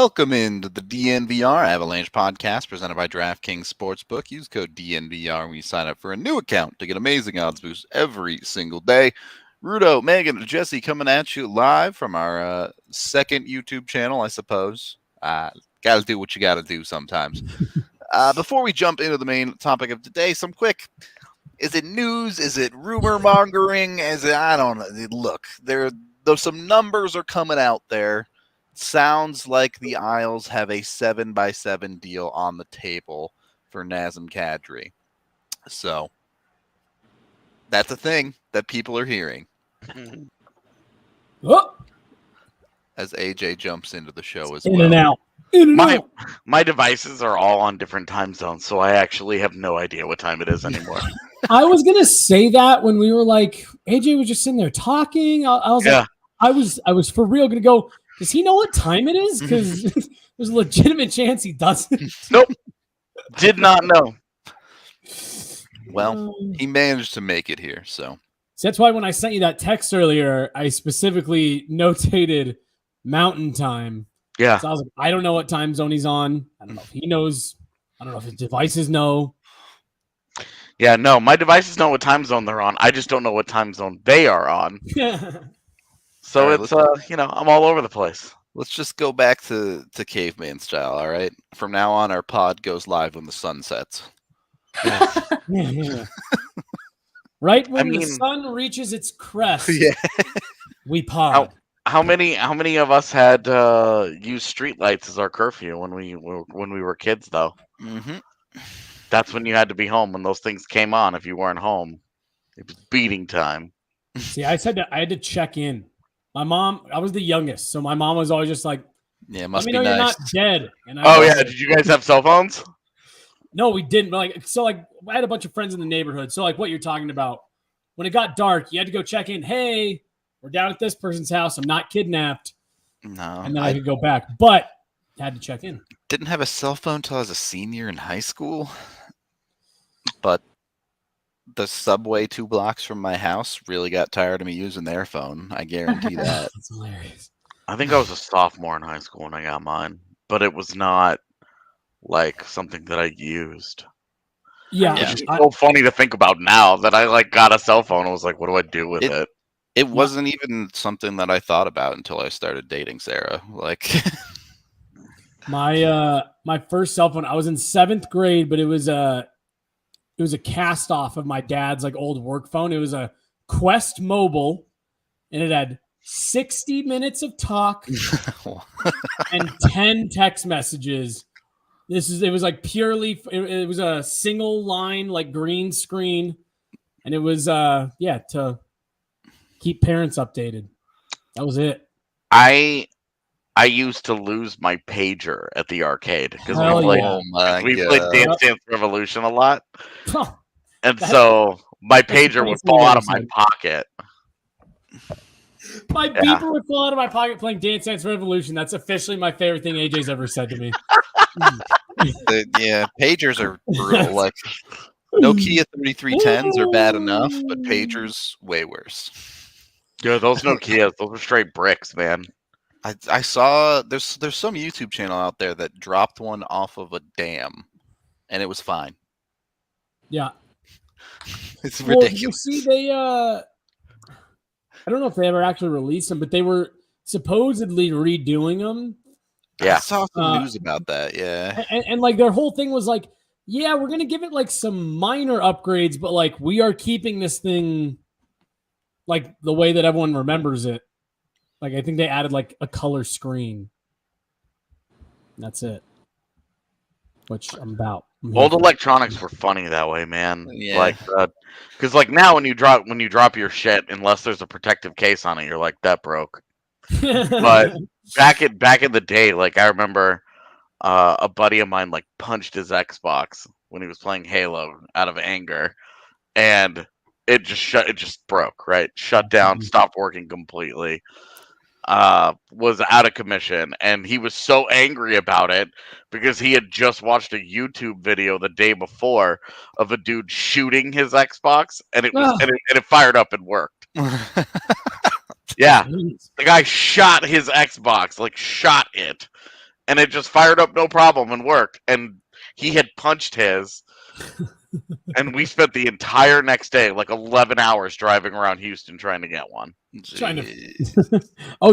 Welcome into the DNVR Avalanche podcast presented by DraftKings Sportsbook. Use code DNVR when you sign up for a new account to get amazing odds boosts every single day. Rudo, Meghan, and Jesse coming at you live from our second YouTube channel, I suppose. Got to do what you got to do sometimes. Before we jump into the main topic of today, some quick, is it news? Is it rumor mongering? I don't know. Look, there's some numbers are coming out there. Sounds like the Isles have a 7x7 deal on the table for Nazem Kadri. So that's a thing that people are hearing. Oh. As AJ jumps into the show as In well. and out. In and out. My devices are all on different time zones, so I actually have no idea what time it is anymore. I was gonna say that when we were like, AJ was just sitting there talking. I was like, I was for real gonna go, does he know what time it is? Because there's a legitimate chance he doesn't. Nope. Did not know. Well, he managed to make it here, so that's why when I sent you that text earlier, I specifically notated Mountain Time. Yeah. So I was like, I don't know what time zone he's on. I don't know if he knows. I don't know if his devices know. Yeah, no, my devices know what time zone they're on. I just don't know what time zone they are on. So right, it's I'm all over the place. Let's just go back to caveman style, all right? From now on, our pod goes live when the sun sets. Yeah. Right when the sun reaches its crest, we pod. How many of us had used streetlights as our curfew when we were kids, though? Mm-hmm. That's when you had to be home when those things came on. If you weren't home, it was beating time. See, I had to check in. My mom, I was the youngest, so my mom was always just like, "Yeah, it must let be me know nice. You're not dead." And did you guys have cell phones? No, we didn't. But I had a bunch of friends in the neighborhood. So what you're talking about, when it got dark, you had to go check in. Hey, we're down at this person's house. I'm not kidnapped. No, and then I could go back, but had to check in. Didn't have a cell phone until I was a senior in high school, but the subway 2 blocks from my house really got tired of me using their phone. I guarantee that. That's hilarious. I think I was a sophomore in high school when I got mine, but it was not like something that I used. Yeah, it's just so funny to think about now that I got a cell phone. I was like, what do I do with it? It wasn't even something that I thought about until I started dating Sarah. My first cell phone, I was in 7th grade, but it was a cast off of my dad's old work phone. It was a Quest Mobile, and it had 60 minutes of talk and 10 text messages. It was purely, it was a single line, green screen. And it was, to keep parents updated. That was it. I used to lose my pager at the arcade because we played Dance Dance Revolution a lot. And so my pager would fall out of my pocket. My beeper would fall out of my pocket playing Dance Dance Revolution. That's officially my favorite thing AJ's ever said to me. Pagers are brutal. Nokia 3310s are bad enough, but pagers way worse. Yeah, those Nokias, those are straight bricks, man. I saw there's some YouTube channel out there that dropped one off of a dam, and it was fine. Yeah, it's ridiculous. You see, they I don't know if they ever actually released them, but they were supposedly redoing them. Yeah, I saw some news about that. Yeah, and their whole thing was we're gonna give it some minor upgrades, but we are keeping this thing the way that everyone remembers it. I think they added a color screen. That's it. Which I'm about. Old electronics were funny that way, man. Yeah. Because now when you drop your shit, unless there's a protective case on it, you're like, that broke. But back in the day, I remember a buddy of mine punched his Xbox when he was playing Halo out of anger, and it just broke, right? Shut down, stopped working completely. Was out of commission, and he was so angry about it because he had just watched a YouTube video the day before of a dude shooting his Xbox, and it fired up and worked. Yeah, the guy shot his Xbox, shot it, and it just fired up no problem and worked. And he had punched his, and we spent the entire next day, like 11 hours, driving around Houston trying to get one. Trying to,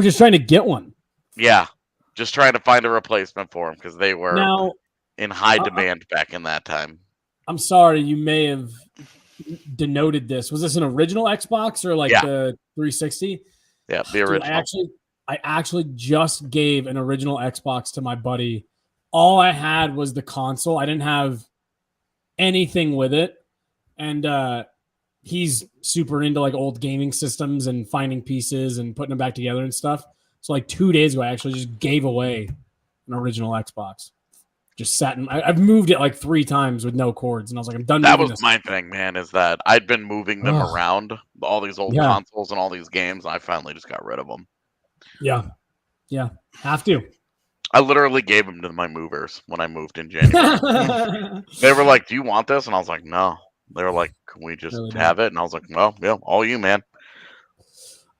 just trying to get one. Yeah, just trying to find a replacement for him because they were Now, in high demand back in that time. I'm sorry, you may have denoted this. Was this an original Xbox or like the 360? Yeah, the original. Dude, I actually just gave an original Xbox to my buddy. All I had was the console. I didn't have anything with it. And he's super into like old gaming systems and finding pieces and putting them back together and stuff. So like 2 days ago, I actually just gave away an original Xbox. Just sat in. I've moved it like 3 times with no cords, and I was like, I'm done. That was my thing, man. Is that I'd been moving them around, all these old Yeah. consoles and all these games. And I finally just got rid of them. Yeah, have to. I literally gave them to my movers when I moved in January. They were like, "Do you want this?" And I was like, "No." They were like, "Can we just Really have it?" And I was like, "Well, yeah, all you, man."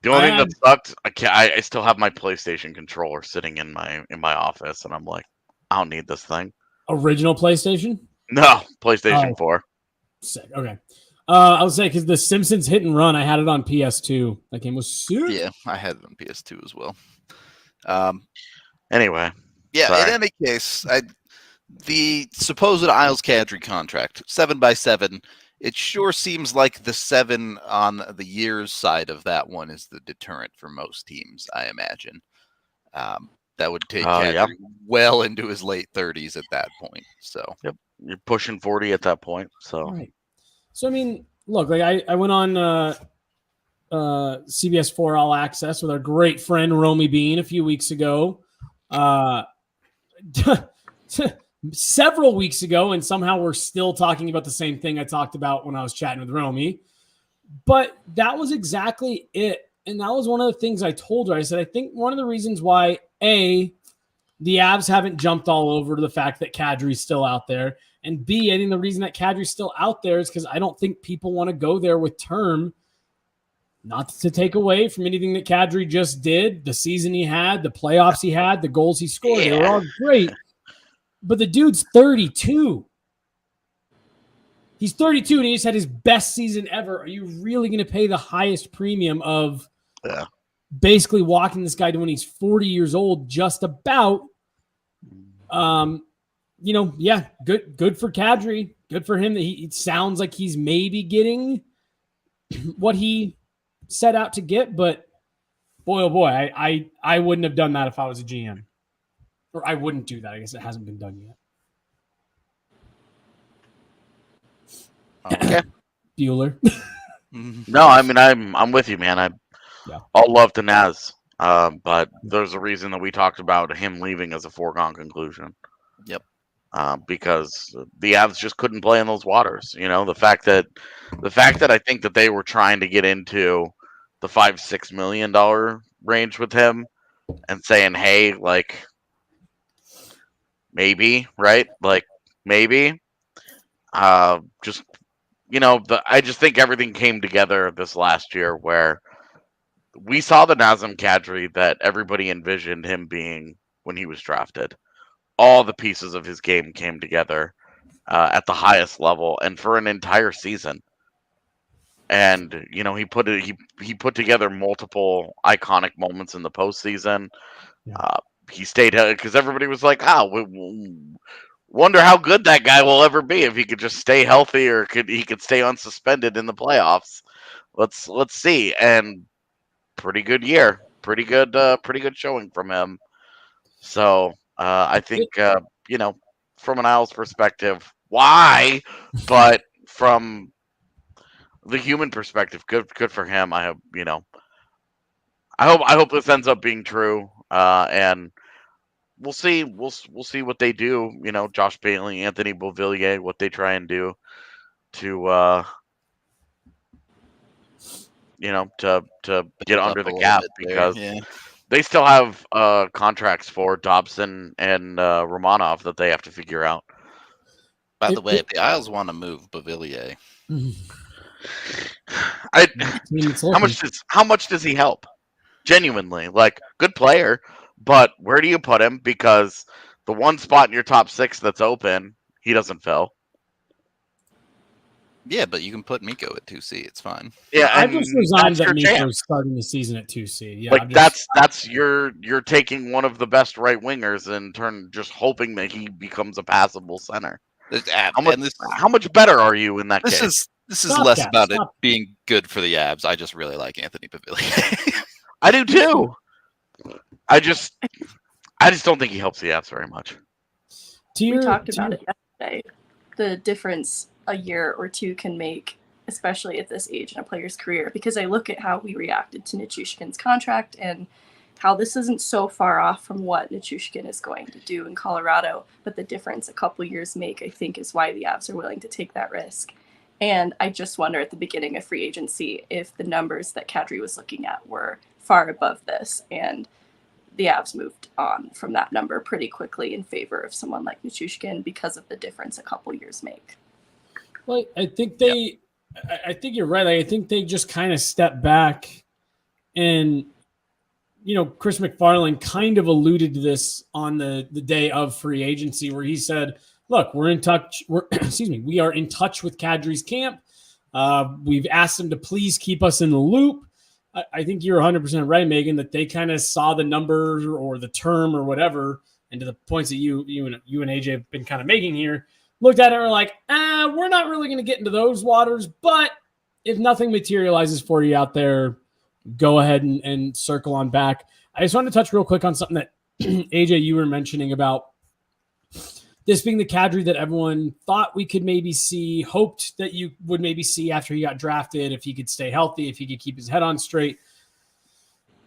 The only thing that sucked, I still have my PlayStation controller sitting in my office, and I'm like, I don't need this thing. Original PlayStation? No, PlayStation 4. Sick. Okay. I would say because the Simpsons Hit and Run, I had it on PS2. That game was sick. Yeah, I had it on PS2 as well. Anyway. Yeah, sorry. in any case, the supposed Isles Kadri contract, 7x7, it sure seems like the 7 on the years side of that one is the deterrent for most teams, I imagine. That would take Kadri well into his late 30s at that point. So yep, you're pushing 40 at that point. So, right. So I mean, look, like I went on CBS 4 All Access with our great friend Romy Bean a few weeks ago, several weeks ago, and somehow we're still talking about the same thing I talked about when I was chatting with Romy. But that was exactly it. And that was one of the things I told her. I said, I think one of the reasons why, A, the Avs haven't jumped all over to the fact that Kadri's still out there, and B, I think the reason that Kadri's still out there is because I don't think people want to go there with term, not to take away from anything that Kadri just did, the season he had, the playoffs he had, the goals he scored. They were all great. But the dude's 32. He's 32 and he just had his best season ever. Are you really going to pay the highest premium of basically walking this guy to when he's 40 years old, just about? Good for Kadri. Good for him that it sounds like he's maybe getting what he set out to get, but boy, oh boy, I wouldn't have done that if I was a GM. Or I wouldn't do that. I guess it hasn't been done yet. Okay. Bueller. No, I mean I'm with you, man. I'll love to Naz, but there's a reason that we talked about him leaving as a foregone conclusion. Yep. Because the Avs just couldn't play in those waters. You know, the fact that I think that they were trying to get into the $5-6 million range with him and saying, hey, like maybe, right? Like maybe. Just I just think everything came together this last year where we saw the Nazem Kadri that everybody envisioned him being when he was drafted. All the pieces of his game came together at the highest level and for an entire season. And he put together multiple iconic moments in the postseason. Yeah. He stayed because everybody was like, wonder how good that guy will ever be if he could just stay healthy or he could stay unsuspended in the playoffs. Let's see. And pretty good year, pretty good showing from him. So I think from an Isles perspective, why? But from the human perspective, good for him. I hope this ends up being true. And we'll see what they do. Josh Bailey, Anthony Beauvillier, what they try and do to get under the cap because they still have contracts for Dobson and Romanov that they have to figure out. By the way, if the Isles want to move Beauvillier, how much does he help? Genuinely, like good player, But where do you put him? Because the one spot in your top 6 that's open, he doesn't fill. Yeah, but you can put Miko at 2C. It's fine. Yeah, I and just resigned that's that your chance. Miko's starting the season at 2C. Yeah, Like that's you're taking one of the best right wingers and just hoping that he becomes a passable center. How much better are you in that case? This is less about it being good for the Avs. I just really like Anthony Pavillier. I do too. I just don't think he helps the Avs very much. We talked about it yesterday. The difference a year or two can make, especially at this age in a player's career, because I look at how we reacted to Nichushkin's contract and how this isn't so far off from what Nichushkin is going to do in Colorado, but the difference a couple years make, I think, is why the Avs are willing to take that risk. And I just wonder at the beginning of free agency if the numbers that Kadri was looking at were far above this, and the Avs moved on from that number pretty quickly in favor of someone like Nichushkin because of the difference a couple years make. Well, I think I think you're right. I think they just kind of stepped back, and Chris McFarland kind of alluded to this on the day of free agency, where he said, "Look, we're in touch. We are in touch with Kadri's camp. We've asked them to please keep us in the loop." I think you're 100% right, Megan, that they kind of saw the number or the term or whatever, and to the points that you and AJ have been kind of making here, looked at it and were like, we're not really going to get into those waters, but if nothing materializes for you out there, go ahead and circle on back. I just wanted to touch real quick on something that, AJ, you were mentioning about this being the Kadri that everyone thought we could maybe see, hoped that you would maybe see after he got drafted, if he could stay healthy, if he could keep his head on straight.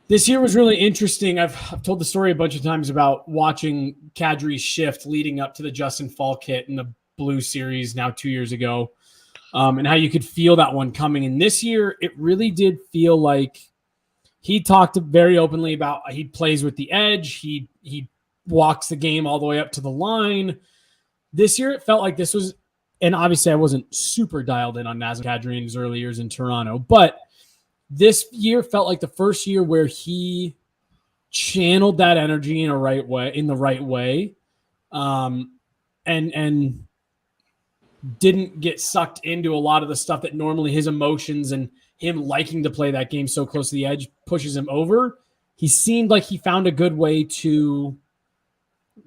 This year was really interesting. I've told the story a bunch of times about watching Kadri's shift leading up to the Justin Falk hit in the Blue Series now 2 years ago, and how you could feel that one coming. And this year, it really did feel like he talked very openly about he plays with the edge. He walks the game all the way up to the line. This year, it felt like this was, and obviously I wasn't super dialed in on Nazem Kadri in his early years in Toronto, but this year felt like the first year where he channeled that energy in the right way, and didn't get sucked into a lot of the stuff that normally his emotions and him liking to play that game so close to the edge pushes him over. He seemed like he found a good way to,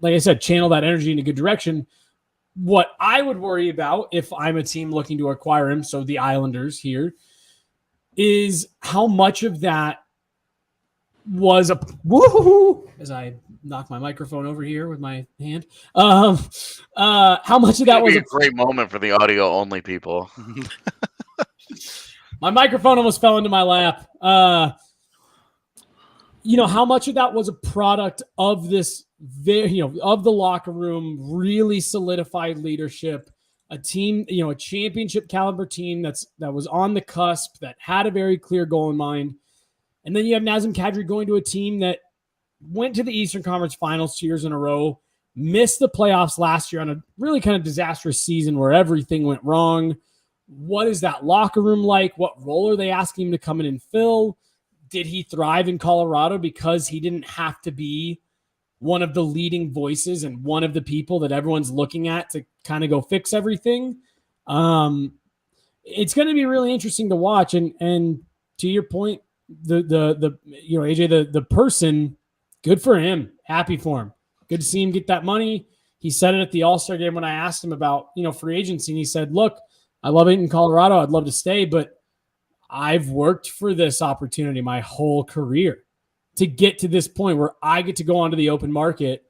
like I said, channel that energy in a good direction. What I would worry about if I'm a team looking to acquire him, so the Islanders here, is how much of that was a woohoo as I knock my microphone over here with my hand. How much of that was a great moment for the audio only people. My microphone almost fell into my lap. How much of that was a product of this of the locker room, really solidified leadership, a team, a championship caliber team that was on the cusp, that had a very clear goal in mind. And then you have Nazem Kadri going to a team that went to the Eastern Conference Finals 2 years in a row, missed the playoffs last year on a really kind of disastrous season where everything went wrong. What is that locker room like? What role are they asking him to come in and fill? Did he thrive in Colorado because he didn't have to be one of the leading voices and one of the people that everyone's looking at to kind of go fix everything? It's going to be really interesting to watch. And to your point, AJ, the person, good for him. Happy for him. Good to see him get that money. He said it at the All-Star game when I asked him about, free agency. And he said, look, I love it in Colorado. I'd love to stay, but I've worked for this opportunity my whole career to get to this point where I get to go onto the open market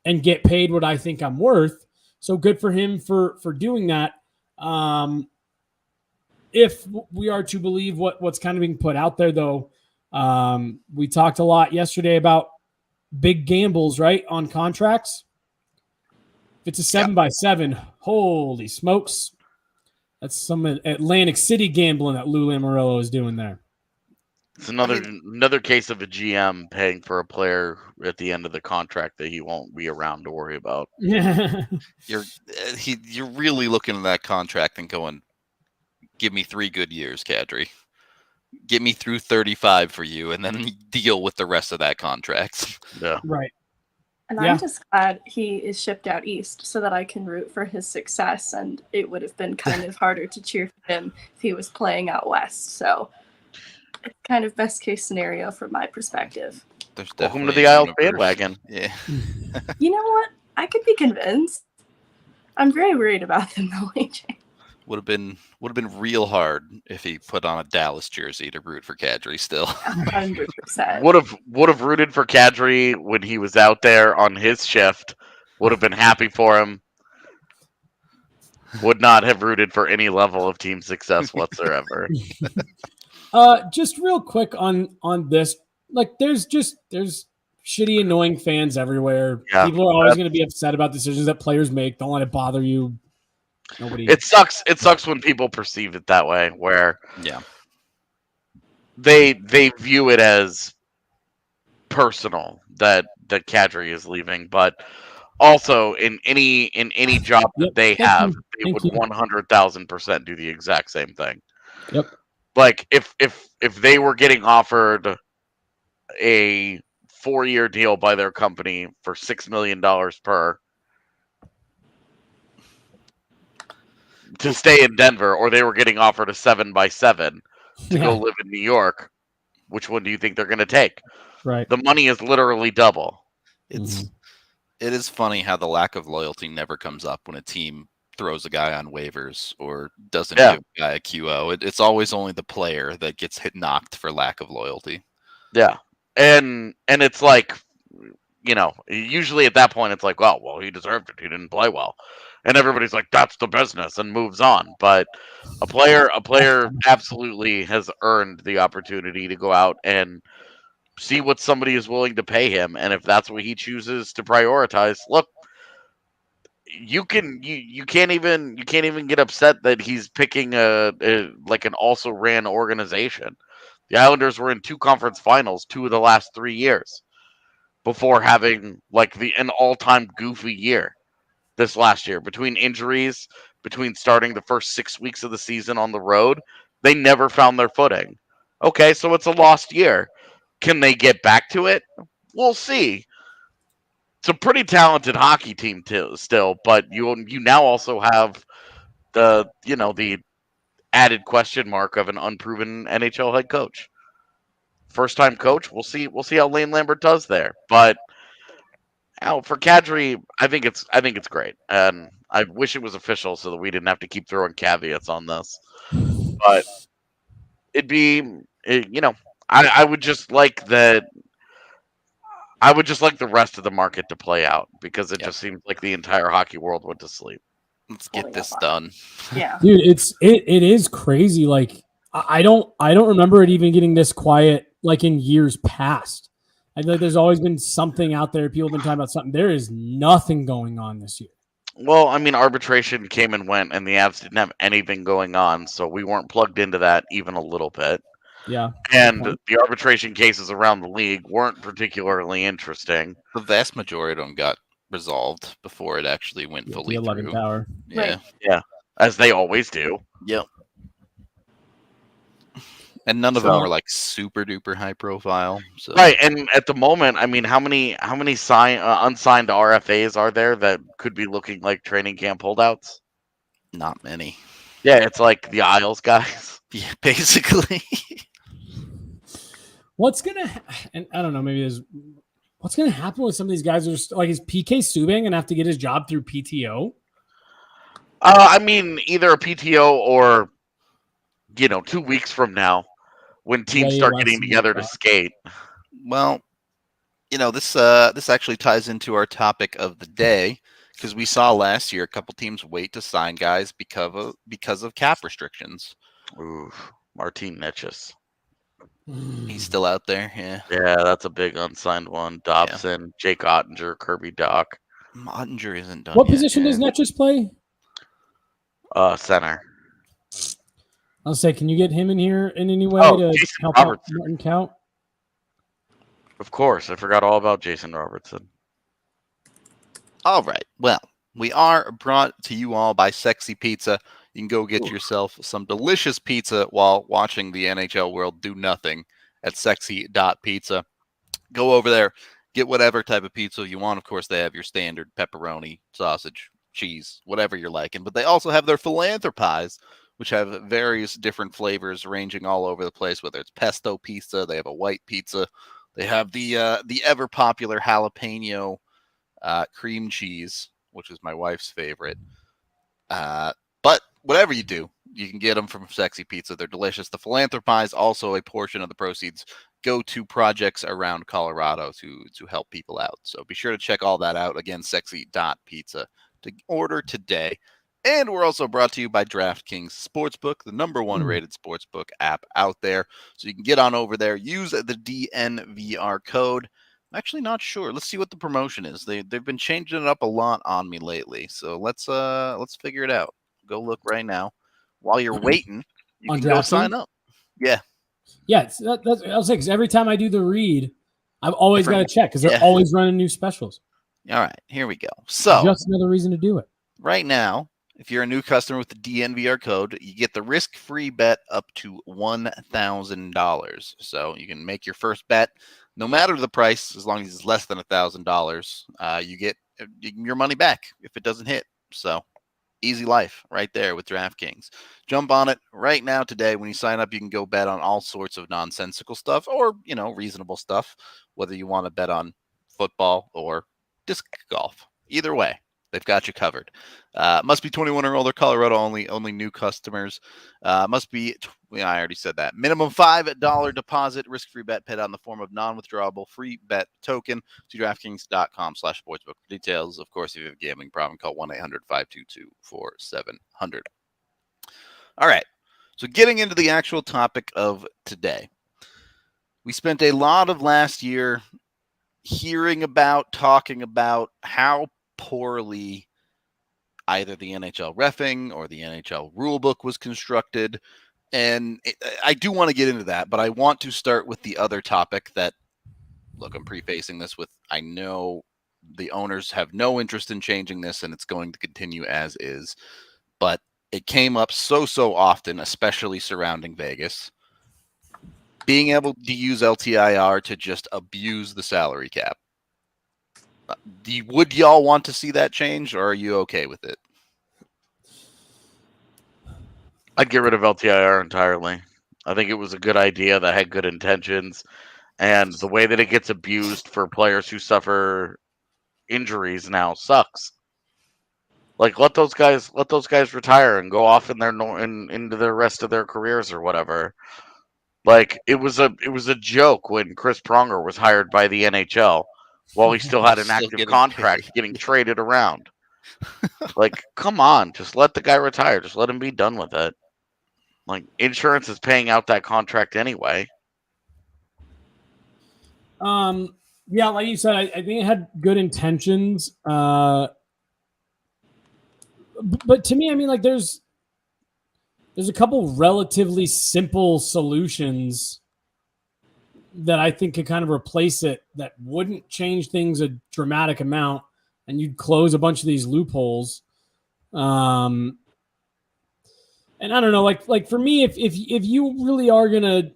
and get paid what I think I'm worth. So good for him for doing that. If we are to believe what's kind of being put out there, though, we talked a lot yesterday about big gambles, right, on contracts. If it's a 7x7, holy smokes. That's some Atlantic City gambling that Lou Lamoriello is doing there. It's another case of a GM paying for a player at the end of the contract that he won't be around to worry about. You're really looking at that contract and going, give me 3 good years, Kadri. get me through 35 for you, and then deal with the rest of that contract. Yeah. Right. And Yeah. I'm just glad he is shipped out east so that I can root for his success. And it would have been kind of harder to cheer for him if he was playing out west. So it's kind of best case scenario from my perspective. There's Welcome to definitely the a Isles universe. bandwagon. Yeah. You know what? I could be convinced. I'm very worried about them though, AJ. Would have been real hard if he put on a Dallas jersey to root for Kadri still. 100%. Would have rooted for Kadri when he was out there on his shift. Would have been happy for him. Would not have rooted for any level of team success whatsoever. Just real quick on this, like there's shitty, annoying fans everywhere. Yeah. People are always going to be upset about decisions that players make. Don't let it bother you. Nobody. It sucks. It sucks when people perceive it that way, where Yeah. they view it as personal that Kadri is leaving, but also in any job that Yep, they thank have, you, they thank would you. 100,000% do the exact same thing. Yep. Like if they were getting offered a 4-year deal by their company for $6 million per to stay in Denver, or they were getting offered a 7x7 to go live in New York, which one do you think they're going to take? Right. The money is literally double. It is funny how the lack of loyalty never comes up when a team throws a guy on waivers or doesn't give a guy a QO. It's always only the player that gets knocked for lack of loyalty. Yeah. And it's like, you know, usually at that point it's like, well, he deserved it. He didn't play well. And everybody's like, that's the business, and moves on. But a player absolutely has earned the opportunity to go out and see what somebody is willing to pay him. And if that's what he chooses to prioritize, look, you can't even get upset that he's picking like an also ran organization. The Islanders were in 2 conference finals 2 of the last 3 years before having like an all-time goofy year this last year. Between injuries, between starting the first 6 weeks of the season on the road, they never found their footing. Okay, so it's a lost year. Can they get back to it? We'll see. It's a pretty talented hockey team still, but you now also have the added question mark of an unproven NHL head coach. First time coach, we'll see how Lane Lambert does there. But for Kadri, I think it's great, and I wish it was official so that we didn't have to keep throwing caveats on this. But I would just like that. I would just like the rest of the market to play out, because it just seems like the entire hockey world went to sleep. Let's get this done. Yeah. Dude, it is crazy. Like I don't remember it even getting this quiet like in years past. I feel like there's always been something out there. People have been talking about something. There is nothing going on this year. Well, I mean, arbitration came and went, and the Avs didn't have anything going on, so we weren't plugged into that even a little bit. Yeah. And the arbitration cases around the league weren't particularly interesting. The vast majority of them got resolved before it actually went fully the 11th through. hour. Yeah. Right. Yeah, as they always do. Yep. And none of them were like super duper high profile. So. Right, and at the moment, I mean, how many unsigned RFAs are there that could be looking like training camp holdouts? Not many. Yeah, it's like the Isles guys. Yeah, basically. What's gonna and I don't know, maybe there's what's gonna happen with some of these guys who are like, is PK Subban gonna have to get his job through PTO? I mean, either a PTO or 2 weeks from now, when teams start getting together to skate. Well, this actually ties into our topic of the day, because we saw last year a couple teams wait to sign guys because of cap restrictions. Ooh, Martin Netchus. He's still out there, yeah. Yeah, that's a big unsigned one. Dobson, Jake Ottinger, Kirby Doc. Ottinger isn't done. What yet, position does Netchus play? Center. I'll say, can you get him in here in any way to Jason help Robertson. out Martin Count? Of course, I forgot all about Jason Robertson. All right. Well, we are brought to you all by Sexy Pizza. You can go get yourself some delicious pizza while watching the NHL world do nothing at sexy.pizza. Go over there, get whatever type of pizza you want. Of course, they have your standard pepperoni, sausage, cheese, whatever you're liking. But they also have their philanthropies, which have various different flavors ranging all over the place, whether it's pesto pizza, they have a white pizza. They have the ever popular jalapeno cream cheese, which is my wife's favorite. But whatever you do, you can get them from Sexy Pizza. They're delicious. The philanthropies, also a portion of the proceeds, go to projects around Colorado to help people out. So be sure to check all that out. Again, sexy.pizza to order today. And we're also brought to you by DraftKings Sportsbook, the #1 rated sportsbook app out there. So you can get on over there, use the DNVR code. I'm actually not sure. Let's see what the promotion is. They've been changing it up a lot on me lately. So let's figure it out. Go look right now. While you're waiting, you can go sign up. Yeah. Yeah, that's I'll say, because every time I do the read, I've always got to check because they're always running new specials. All right, here we go. So just another reason to do it. Right now, if you're a new customer with the DNVR code, you get the risk-free bet up to $1,000. So you can make your first bet, no matter the price, as long as it's less than $1,000. You get your money back if it doesn't hit. So easy life right there with DraftKings. Jump on it right now today. When you sign up, you can go bet on all sorts of nonsensical stuff or, reasonable stuff, whether you want to bet on football or disc golf. Either way, they've got you covered. Must be 21 or older, Colorado only new customers. Must be, I already said that. Minimum $5 deposit, risk-free bet paid out in the form of non-withdrawable free bet token to DraftKings.com/sportsbook. Details, of course, if you have a gambling problem, call 1-800-522-4700. All right, so getting into the actual topic of today. We spent a lot of last year talking about how poorly either the NHL reffing or the NHL rulebook was constructed. And I do want to get into that, but I want to start with the other topic that, look, I'm prefacing this with, I know the owners have no interest in changing this and it's going to continue as is, but it came up so often, especially surrounding Vegas, being able to use LTIR to just abuse the salary cap. Would y'all want to see that change, or are you okay with it? I'd get rid of LTIR entirely. I think it was a good idea that had good intentions, and the way that it gets abused for players who suffer injuries now sucks. Like, let those guys retire and go off into the rest of their careers or whatever. Like, it was a joke when Chris Pronger was hired by the NHL while he still had an active contract getting traded around. Like, come on, just let the guy retire. Just let him be done with it. Like, insurance is paying out that contract anyway. Yeah, like you said, I think it had good intentions. But to me, I mean, like there's a couple relatively simple solutions that I think could kind of replace it that wouldn't change things a dramatic amount, and you'd close a bunch of these loopholes. And I don't know, like for me, if you really are gonna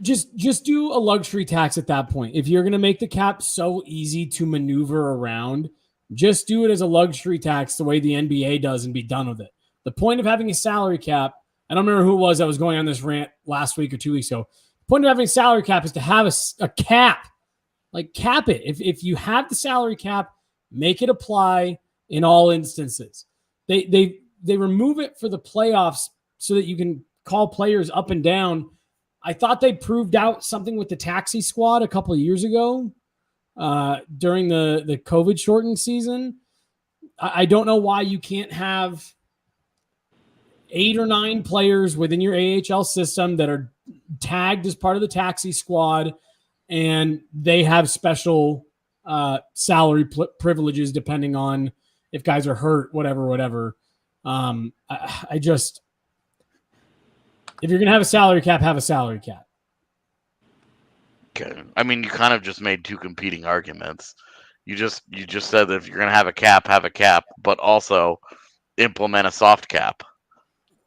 just do a luxury tax at that point. If you're gonna make the cap so easy to maneuver around, just do it as a luxury tax the way the NBA does and be done with it. The point of having a salary cap, I don't remember who it was that was going on this rant last week or 2 weeks ago. The point of having a salary cap is to have a cap. Like, cap it. If you have the salary cap, make it apply in all instances. They remove it for the playoffs so that you can call players up and down. I thought they proved out something with the taxi squad a couple of years ago during the COVID shortened season. I don't know why you can't have 8 or 9 players within your AHL system that are tagged as part of the taxi squad, and they have special salary privileges depending on if guys are hurt, whatever. I just, if you're going to have a salary cap, have a salary cap. Okay. I mean, you kind of just made 2 competing arguments. You just said that if you're going to have a cap, but also implement a soft cap.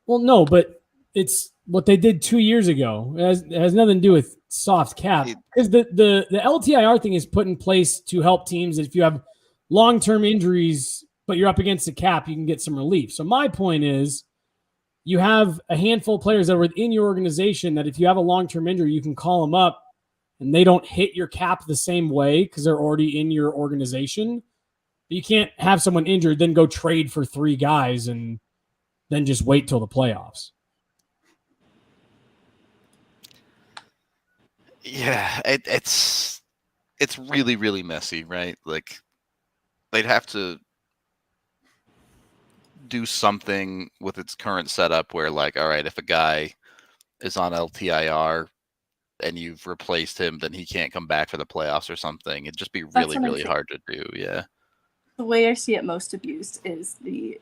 Well, no, but it's what they did 2 years ago. It has nothing to do with soft cap, because the LTIR thing is put in place to help teams if you have long-term injuries, but you're up against the cap, you can get some relief. So my point is, you have a handful of players that are within your organization that if you have a long-term injury, you can call them up and they don't hit your cap the same way because they're already in your organization. But you can't have someone injured, then go trade for 3 guys and then just wait till the playoffs. Yeah, it's really, really messy, right? Like, they'd have to do something with its current setup where, like, all right, if a guy is on LTIR and you've replaced him, then he can't come back for the playoffs or something. It'd just be really, really hard to do. Yeah. The way I see it most abused is the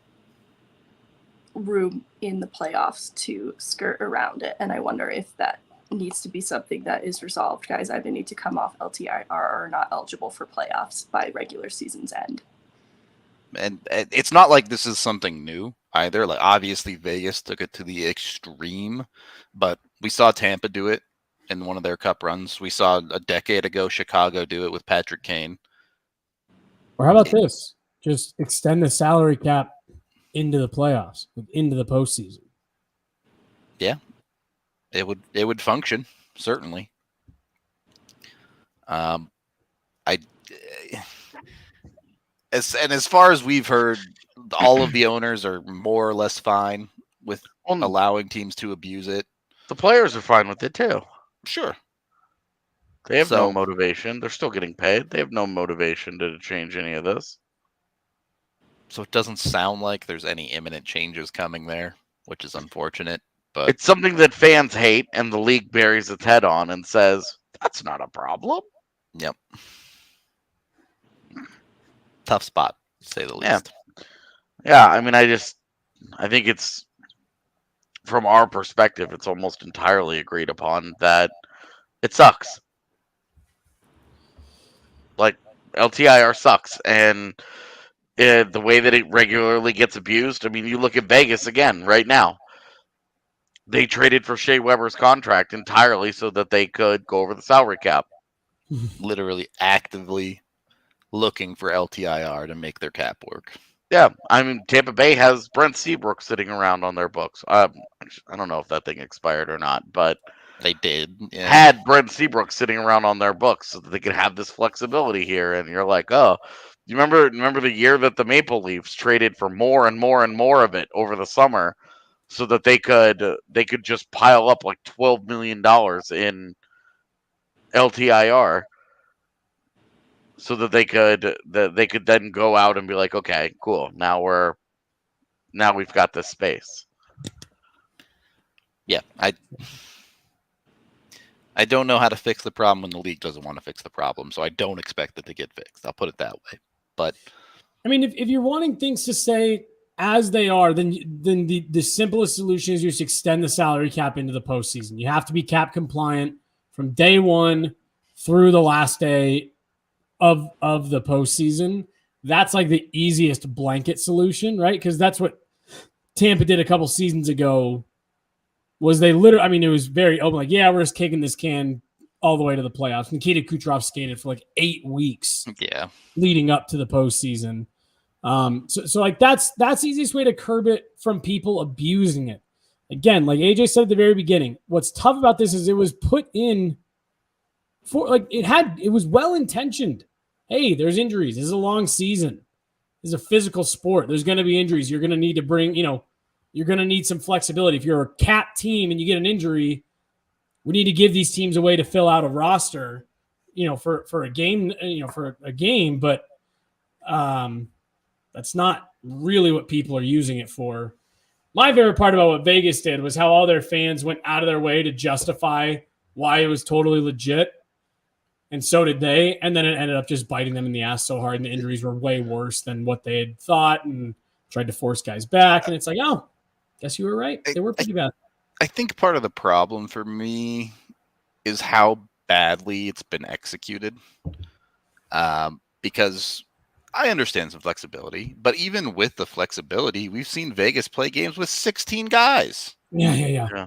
room in the playoffs to skirt around it. And I wonder if that needs to be something that is resolved. Guys either need to come off LTIR or are not eligible for playoffs by regular season's end. And it's not like this is something new either. Like, obviously Vegas took it to the extreme, but we saw Tampa do it in one of their cup runs. We saw a decade ago Chicago do it with Patrick Kane. Or how about this? Just extend the salary cap into the playoffs, into the postseason. Yeah, it would function, certainly. As far as we've heard, all of the owners are more or less fine with allowing teams to abuse it. The players are fine with it too. Sure. They have no motivation. They're still getting paid. They have no motivation to change any of this. So it doesn't sound like there's any imminent changes coming there, which is unfortunate. But it's something that fans hate, and the league buries its head on and says, that's not a problem. Yep. Tough spot, to say the least. Yeah, I mean, I think it's, from our perspective, it's almost entirely agreed upon that it sucks. Like, LTIR sucks, and the way that it regularly gets abused, I mean, you look at Vegas again right now. They traded for Shea Weber's contract entirely so that they could go over the salary cap. Literally actively looking for LTIR to make their cap work. Yeah, I mean, Tampa Bay has Brent Seabrook sitting around on their books. I don't know if that thing expired or not, but they did. Yeah. Had Brent Seabrook sitting around on their books so that they could have this flexibility here. And you're like, oh, you remember the year that the Maple Leafs traded for more and more and more of it over the summer, so that they could just pile up like $12 million in LTIR. So that they could then go out and be like, okay, cool. Now we've got this space. Yeah, I don't know how to fix the problem when the league doesn't want to fix the problem, so I don't expect it to get fixed. I'll put it that way. But I mean, if you're wanting things to stay as they are, then the simplest solution is you just extend the salary cap into the postseason. You have to be cap compliant from day one through the last day of the postseason. That's like the easiest blanket solution, right? Because that's what Tampa did a couple seasons ago. Was they literally? I mean, it was very open. Like, yeah, we're just kicking this can all the way to the playoffs. Nikita Kucherov skated for like 8 weeks, leading up to the postseason. So like that's the easiest way to curb it from people abusing it. Again, like AJ said at the very beginning, what's tough about this is it was put in for like it was well intentioned. Hey, there's injuries. This is a long season. This is a physical sport. There's going to be injuries. You're going to need to bring, you're going to need some flexibility. If you're a cap team and you get an injury, we need to give these teams a way to fill out a roster, for a game, for a game. But that's not really what people are using it for. My favorite part about what Vegas did was how all their fans went out of their way to justify why it was totally legit. And so did they. And then it ended up just biting them in the ass so hard, and the injuries were way worse than what they had thought, and tried to force guys back. And it's like, oh, guess you were right. They were pretty bad. I think part of the problem for me is how badly it's been executed. because I understand some flexibility, but even with the flexibility, we've seen Vegas play games with 16 guys. Yeah.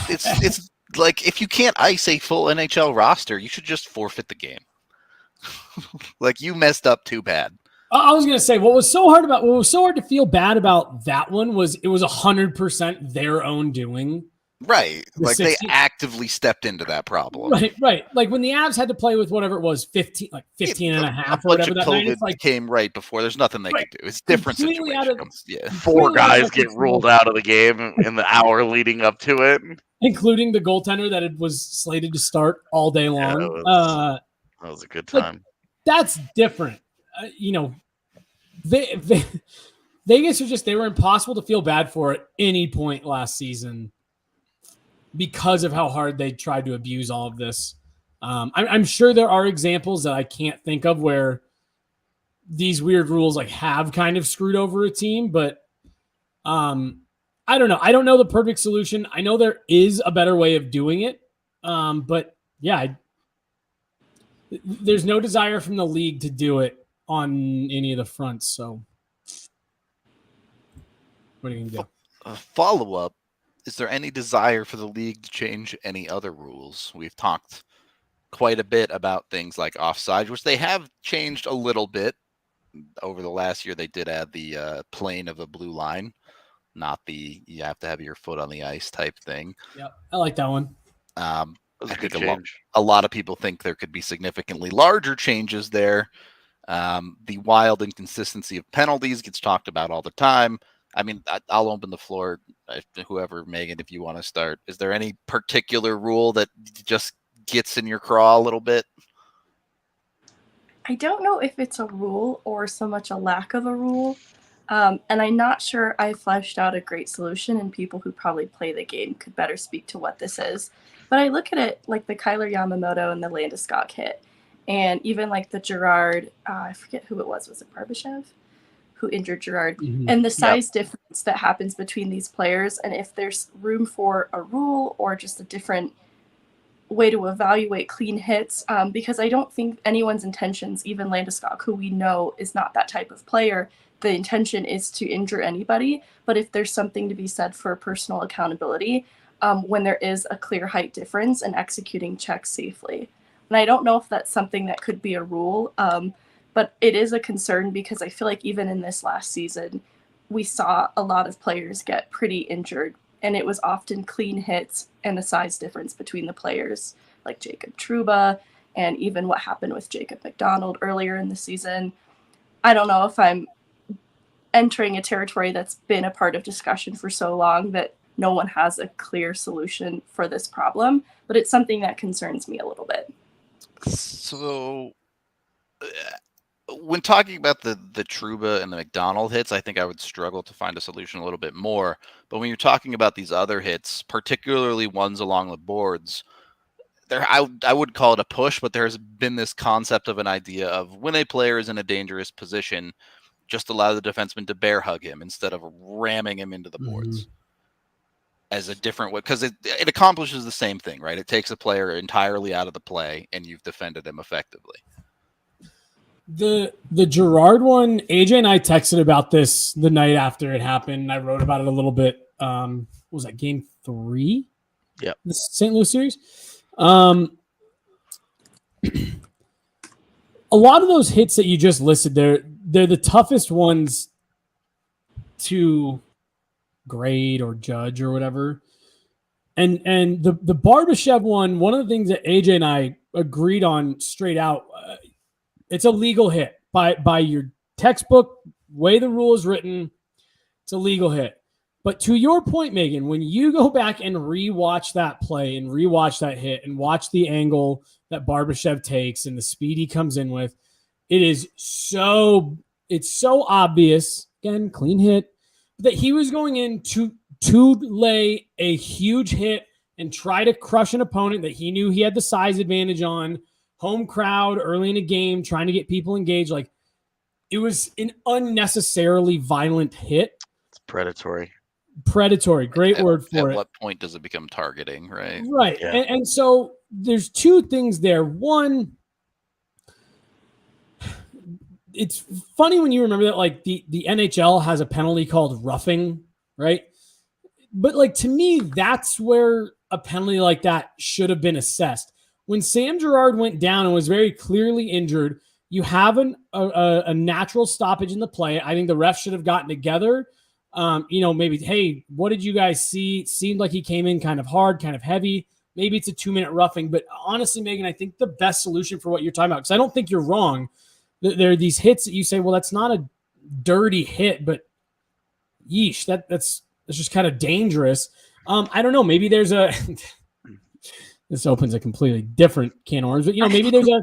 It's like, if you can't ice a full NHL roster, you should just forfeit the game. Like, you messed up too bad. I was gonna say what was so hard to feel bad about that one was it was 100% their own doing. Right. Like 16 they actively stepped into that problem. Right. Like when the Avs had to play with whatever it was, 15 and a half or whatever that night. It's like came right before. There's nothing they could do. It's different situation. Four guys get ruled out of the game in the hour leading up to it, including the goaltender that it was slated to start all day long. That was a good time. That's different. Vegas they were impossible to feel bad for at any point last season because of how hard they tried to abuse all of this. I'm sure there are examples that I can't think of where these weird rules like have kind of screwed over a team, but I don't know. I don't know the perfect solution. I know there is a better way of doing it. But yeah, there's no desire from the league to do it on any of the fronts. So what are you going to do? A follow-up. Is there any desire for the league to change any other rules? We've talked quite a bit about things like offside, which they have changed a little bit over the last year. They did add the plane of a blue line, not the you have to have your foot on the ice type thing. Yep, I like that one. I think a lot of people think there could be significantly larger changes there. The wild inconsistency of penalties gets talked about all the time. I mean, I'll open the floor. Whoever, Megan, if you want to start. Is there any particular rule that just gets in your craw a little bit? I don't know if it's a rule or so much a lack of a rule. And I'm not sure I fleshed out a great solution, and people who probably play the game could better speak to what this is. But I look at it like the Kyler Yamamoto and the Landeskog hit, and even like the Girard, I forget who it was it Barbashev? Who injured Girard, and the size difference that happens between these players, and if there's room for a rule or just a different way to evaluate clean hits, because I don't think anyone's intentions, even Landeskog, who we know is not that type of player, the intention is to injure anybody, but if there's something to be said for personal accountability, when there is a clear height difference and executing checks safely. And I don't know if that's something that could be a rule, but it is a concern because I feel like even in this last season, we saw a lot of players get pretty injured, and it was often clean hits and a size difference between the players, like Jacob Trouba, and even what happened with Jacob McDonald earlier in the season. I don't know if I'm entering a territory that's been a part of discussion for so long that no one has a clear solution for this problem, but it's something that concerns me a little bit. So when talking about the Trouba and the McDonald hits, I think I would struggle to find a solution a little bit more. But when you're talking about these other hits, particularly ones along the boards, I would call it a push, but there's been this concept of an idea of when a player is in a dangerous position, just allow the defenseman to bear hug him instead of ramming him into the boards as a different way, because it accomplishes the same thing, right? It takes a player entirely out of the play, and you've defended him effectively. The Girard one, AJ and I texted about this the night after it happened. I wrote about it a little bit. What was that, game 3? Yeah. The St. Louis series. A lot of those hits that you just listed there, they're the toughest ones to grade or judge or whatever. And the Barbashev one of the things that AJ and I agreed on straight out, it's a legal hit by your textbook, way the rule is written. It's a legal hit. But to your point, Megan, when you go back and rewatch that play and rewatch that hit and watch the angle that Barbashev takes and the speed he comes in with, it's so obvious, again, clean hit, that he was going in to lay a huge hit and try to crush an opponent that he knew he had the size advantage on. Home crowd early in a game, trying to get people engaged. Like, it was an unnecessarily violent hit. It's predatory. Great word for it. At what point does it become targeting, right? Right. Yeah. And so there's two things there. One, it's funny when you remember that, like, the NHL has a penalty called roughing, right? But, like, to me, that's where a penalty like that should have been assessed. When Sam Girard went down and was very clearly injured, you have a natural stoppage in the play. I think the refs should have gotten together. Maybe, hey, what did you guys see? It seemed like he came in kind of hard, kind of heavy. Maybe it's a 2-minute roughing. But honestly, Megan, I think the best solution for what you're talking about, because I don't think you're wrong. There are these hits that you say, well, that's not a dirty hit, but yeesh, that's just kind of dangerous. I don't know. Maybe there's this opens a completely different can of worms, but maybe there's a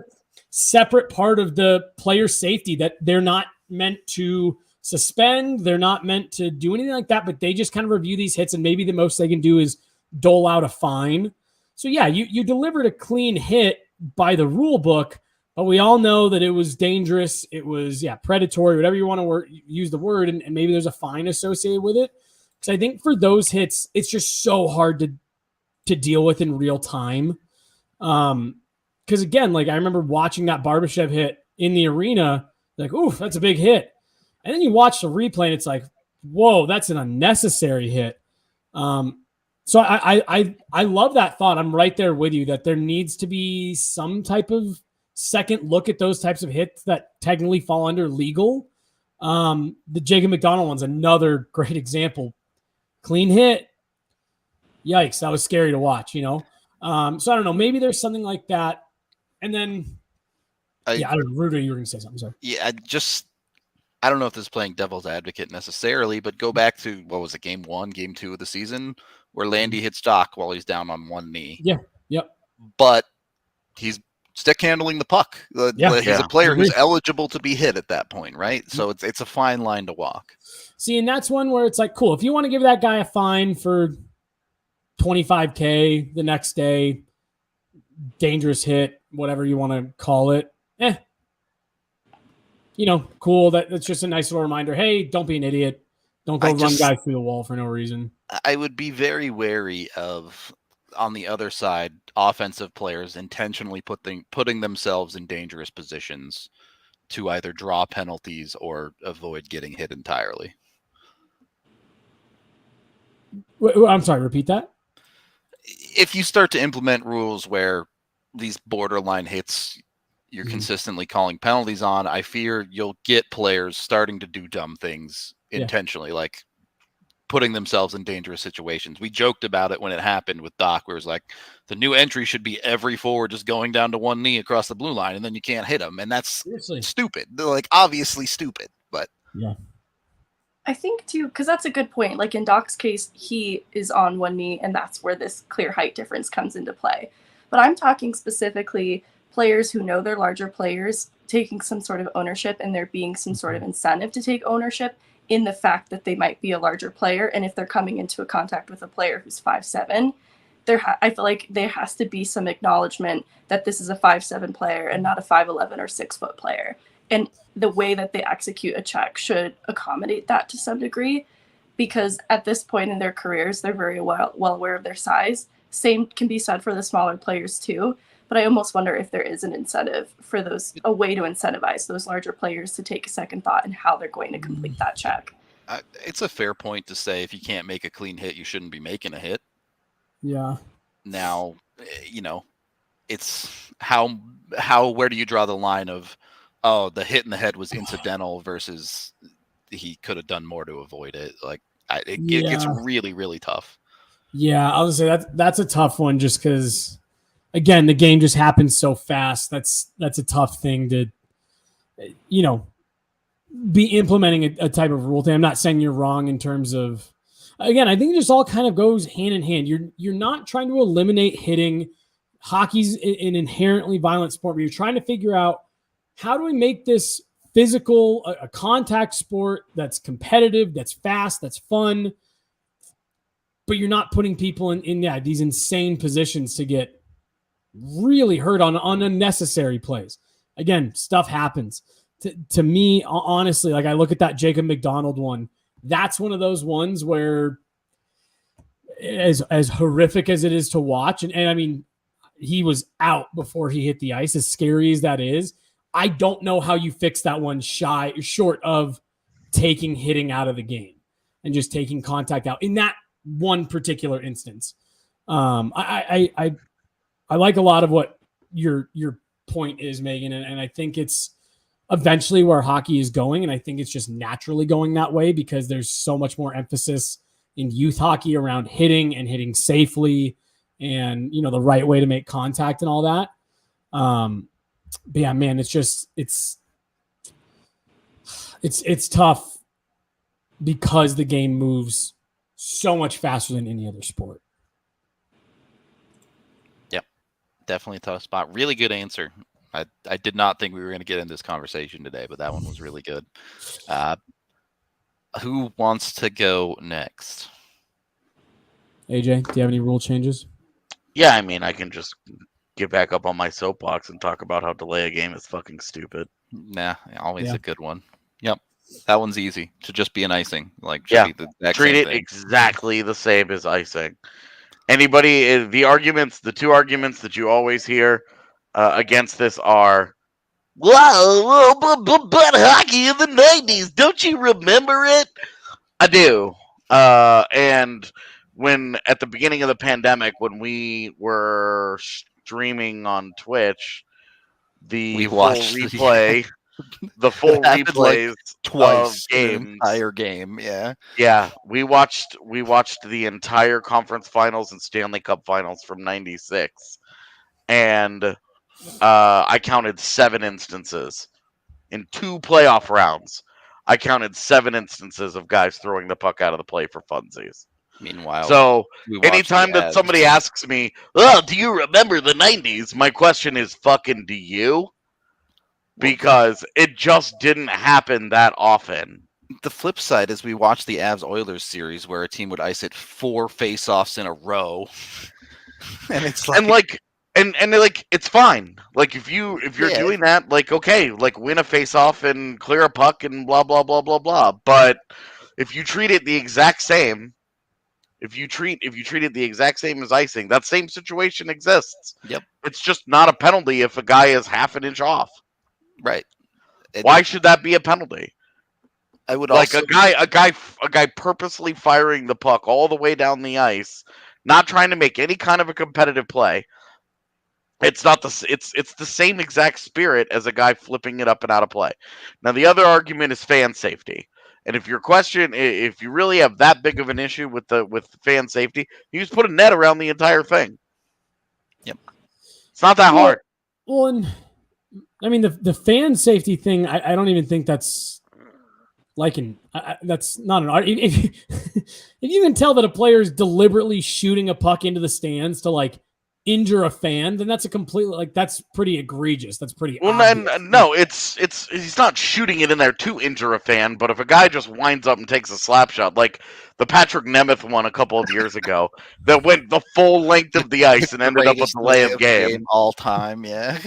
separate part of the player safety that they're not meant to suspend. They're not meant to do anything like that, but they just kind of review these hits, and maybe the most they can do is dole out a fine. So yeah, you delivered a clean hit by the rule book, but we all know that it was dangerous. It was, predatory, whatever you want to use the word, and maybe there's a fine associated with it. Because I think for those hits, it's just so hard to deal with in real time. Because again, like, I remember watching that Barbashev hit in the arena, like, oof, that's a big hit. And then you watch the replay and it's like, whoa, that's an unnecessary hit. So I love that thought. I'm right there with you that there needs to be some type of second look at those types of hits that technically fall under legal. The Jacob McDonald one's another great example. Clean hit. Yikes, that was scary to watch, So I don't know. Maybe there's something like that. And then, I don't know. Rudo, you were going to say something. Sorry. Yeah, I don't know if this is playing devil's advocate necessarily, but go back to, what was it, game 1, game 2 of the season, where Landy hits Doc while he's down on one knee. Yeah, yep. But he's stick handling the puck. He's a player who's eligible to be hit at that point, right? So it's a fine line to walk. See, and that's one where it's like, cool, if you want to give that guy a fine for $25K the next day, dangerous hit, whatever you want to call it, cool. That's just a nice little reminder. Hey, don't be an idiot. Don't go run guys through the wall for no reason. I would be very wary of, on the other side, offensive players intentionally putting themselves in dangerous positions to either draw penalties or avoid getting hit entirely. I'm sorry, repeat that? If you start to implement rules where these borderline hits you're consistently calling penalties on, I fear you'll get players starting to do dumb things intentionally, like putting themselves in dangerous situations. We joked about it when it happened with Doc, where it was like, the new entry should be every forward just going down to one knee across the blue line, and then you can't hit them. And that's stupid. They're like, obviously stupid, but yeah. I think too, because that's a good point. Like in Doc's case, he is on one knee, and that's where this clear height difference comes into play. But I'm talking specifically players who know they're larger players taking some sort of ownership, and there being some sort of incentive to take ownership in the fact that they might be a larger player. And if they're coming into a contact with a player who's 5'7", I feel like there has to be some acknowledgement that this is a 5'7" player and not a 5'11" or 6-foot player. And the way that they execute a check should accommodate that to some degree, because at this point in their careers, they're very well aware of their size. Same can be said for the smaller players too. But I almost wonder if there is an incentive for a way to incentivize those larger players to take a second thought in how they're going to complete that check. It's a fair point to say if you can't make a clean hit, you shouldn't be making a hit. Yeah. Now, it's where do you draw the line of, the hit in the head was incidental versus he could have done more to avoid it. Like it gets really, really tough. Yeah, I was gonna say that's a tough one, just because, again, the game just happens so fast. That's a tough thing to, be implementing a type of rule thing. I'm not saying you're wrong in terms of, again, I think it just all kind of goes hand in hand. You're not trying to eliminate hitting. Hockey's an inherently violent sport, but you're trying to figure out, how do we make this physical, a contact sport that's competitive, that's fast, that's fun, but you're not putting people in these insane positions to get really hurt on unnecessary plays. Again, stuff happens. To me, honestly, like, I look at that Jacob McDonald one. That's one of those ones where, as horrific as it is to watch, and I mean, he was out before he hit the ice, as scary as that is, I don't know how you fix that one short of taking hitting out of the game and just taking contact out in that one particular instance. I like a lot of what your point is, Megan, and I think it's eventually where hockey is going, and I think it's just naturally going that way because there's so much more emphasis in youth hockey around hitting and hitting safely and, you know, the right way to make contact and all that. But yeah, man, it's tough because the game moves so much faster than any other sport. Yep. Definitely a tough spot. Really good answer. I did not think we were going to get in this conversation today, but that one was really good. Who wants to go next? AJ, do you have any rule changes? Yeah, I mean, I can just get back up on my soapbox and talk about how delay a game is fucking stupid. Nah, always Yeah. a good one. Yep. That one's easy. To just be an icing. Like, Yeah. be the exact Treat same it thing. exactly the same as icing. Anybody, the two arguments that you always hear against this are, wow, but hockey in the 90s, don't you remember it? I do. And when at the beginning of the pandemic, when we were streaming on Twitch, We full watched replay, the full happened, like, replays twice of in an games. entire game. Yeah. Yeah, we watched the entire conference finals and Stanley Cup finals from '96, and I counted 7 instances in 2 playoff rounds. I counted 7 instances of guys throwing the puck out of the play for funsies. Meanwhile, So we watched anytime the that ads. somebody asks me, "Oh, do you remember the '90s?" my question is, "Fucking do you?" Because it just didn't happen that often. The flip side is we watched the Avs-Oilers series where a team would ice it 4 face-offs in a row. And it's like, and like it's fine. Like if you're Yeah. doing that, like okay, like win a face-off and clear a puck and blah blah blah blah blah. But if you treat it the exact same, if you treat it the exact same as icing, that same situation exists. Yep. It's just not a penalty if a guy is half an inch off. right. Why should that be a penalty? I would Like also a guy purposely firing the puck all the way down the ice, not trying to make any kind of a competitive play. It's not it's the same exact spirit as a guy flipping it up and out of play. Now the other argument is fan safety. And if your question, if you really have that big of an issue with fan safety, you just put a net around the entire thing. Yep. It's not that hard. Well, and I mean the fan safety thing. I don't even think that's that's not an argument. If you can tell that a player is deliberately shooting a puck into the stands to like injure a fan, then that's a completely that's pretty egregious. That's pretty obvious. No, it's he's not shooting it in there to injure a fan, but if a guy just winds up and takes a slap shot, like the Patrick Nemeth one a couple of years ago, that went the full length of the ice and ended up a delay of game all time, yeah.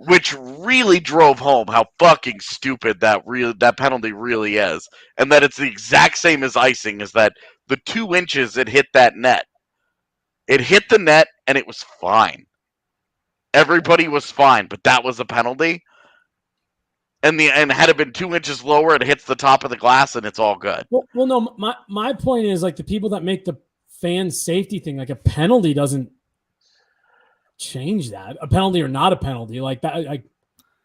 which really drove home how fucking stupid that penalty really is, and that it's the exact same as icing, is that the 2 inches it hit that net. It hit the net, and it was fine. Everybody was fine, but that was a penalty. And had it been 2 inches lower, it hits the top of the glass, and it's all good. Well, no. My point is like the people that make the fan safety thing, like a penalty doesn't change that. A penalty or not a penalty, like that. Like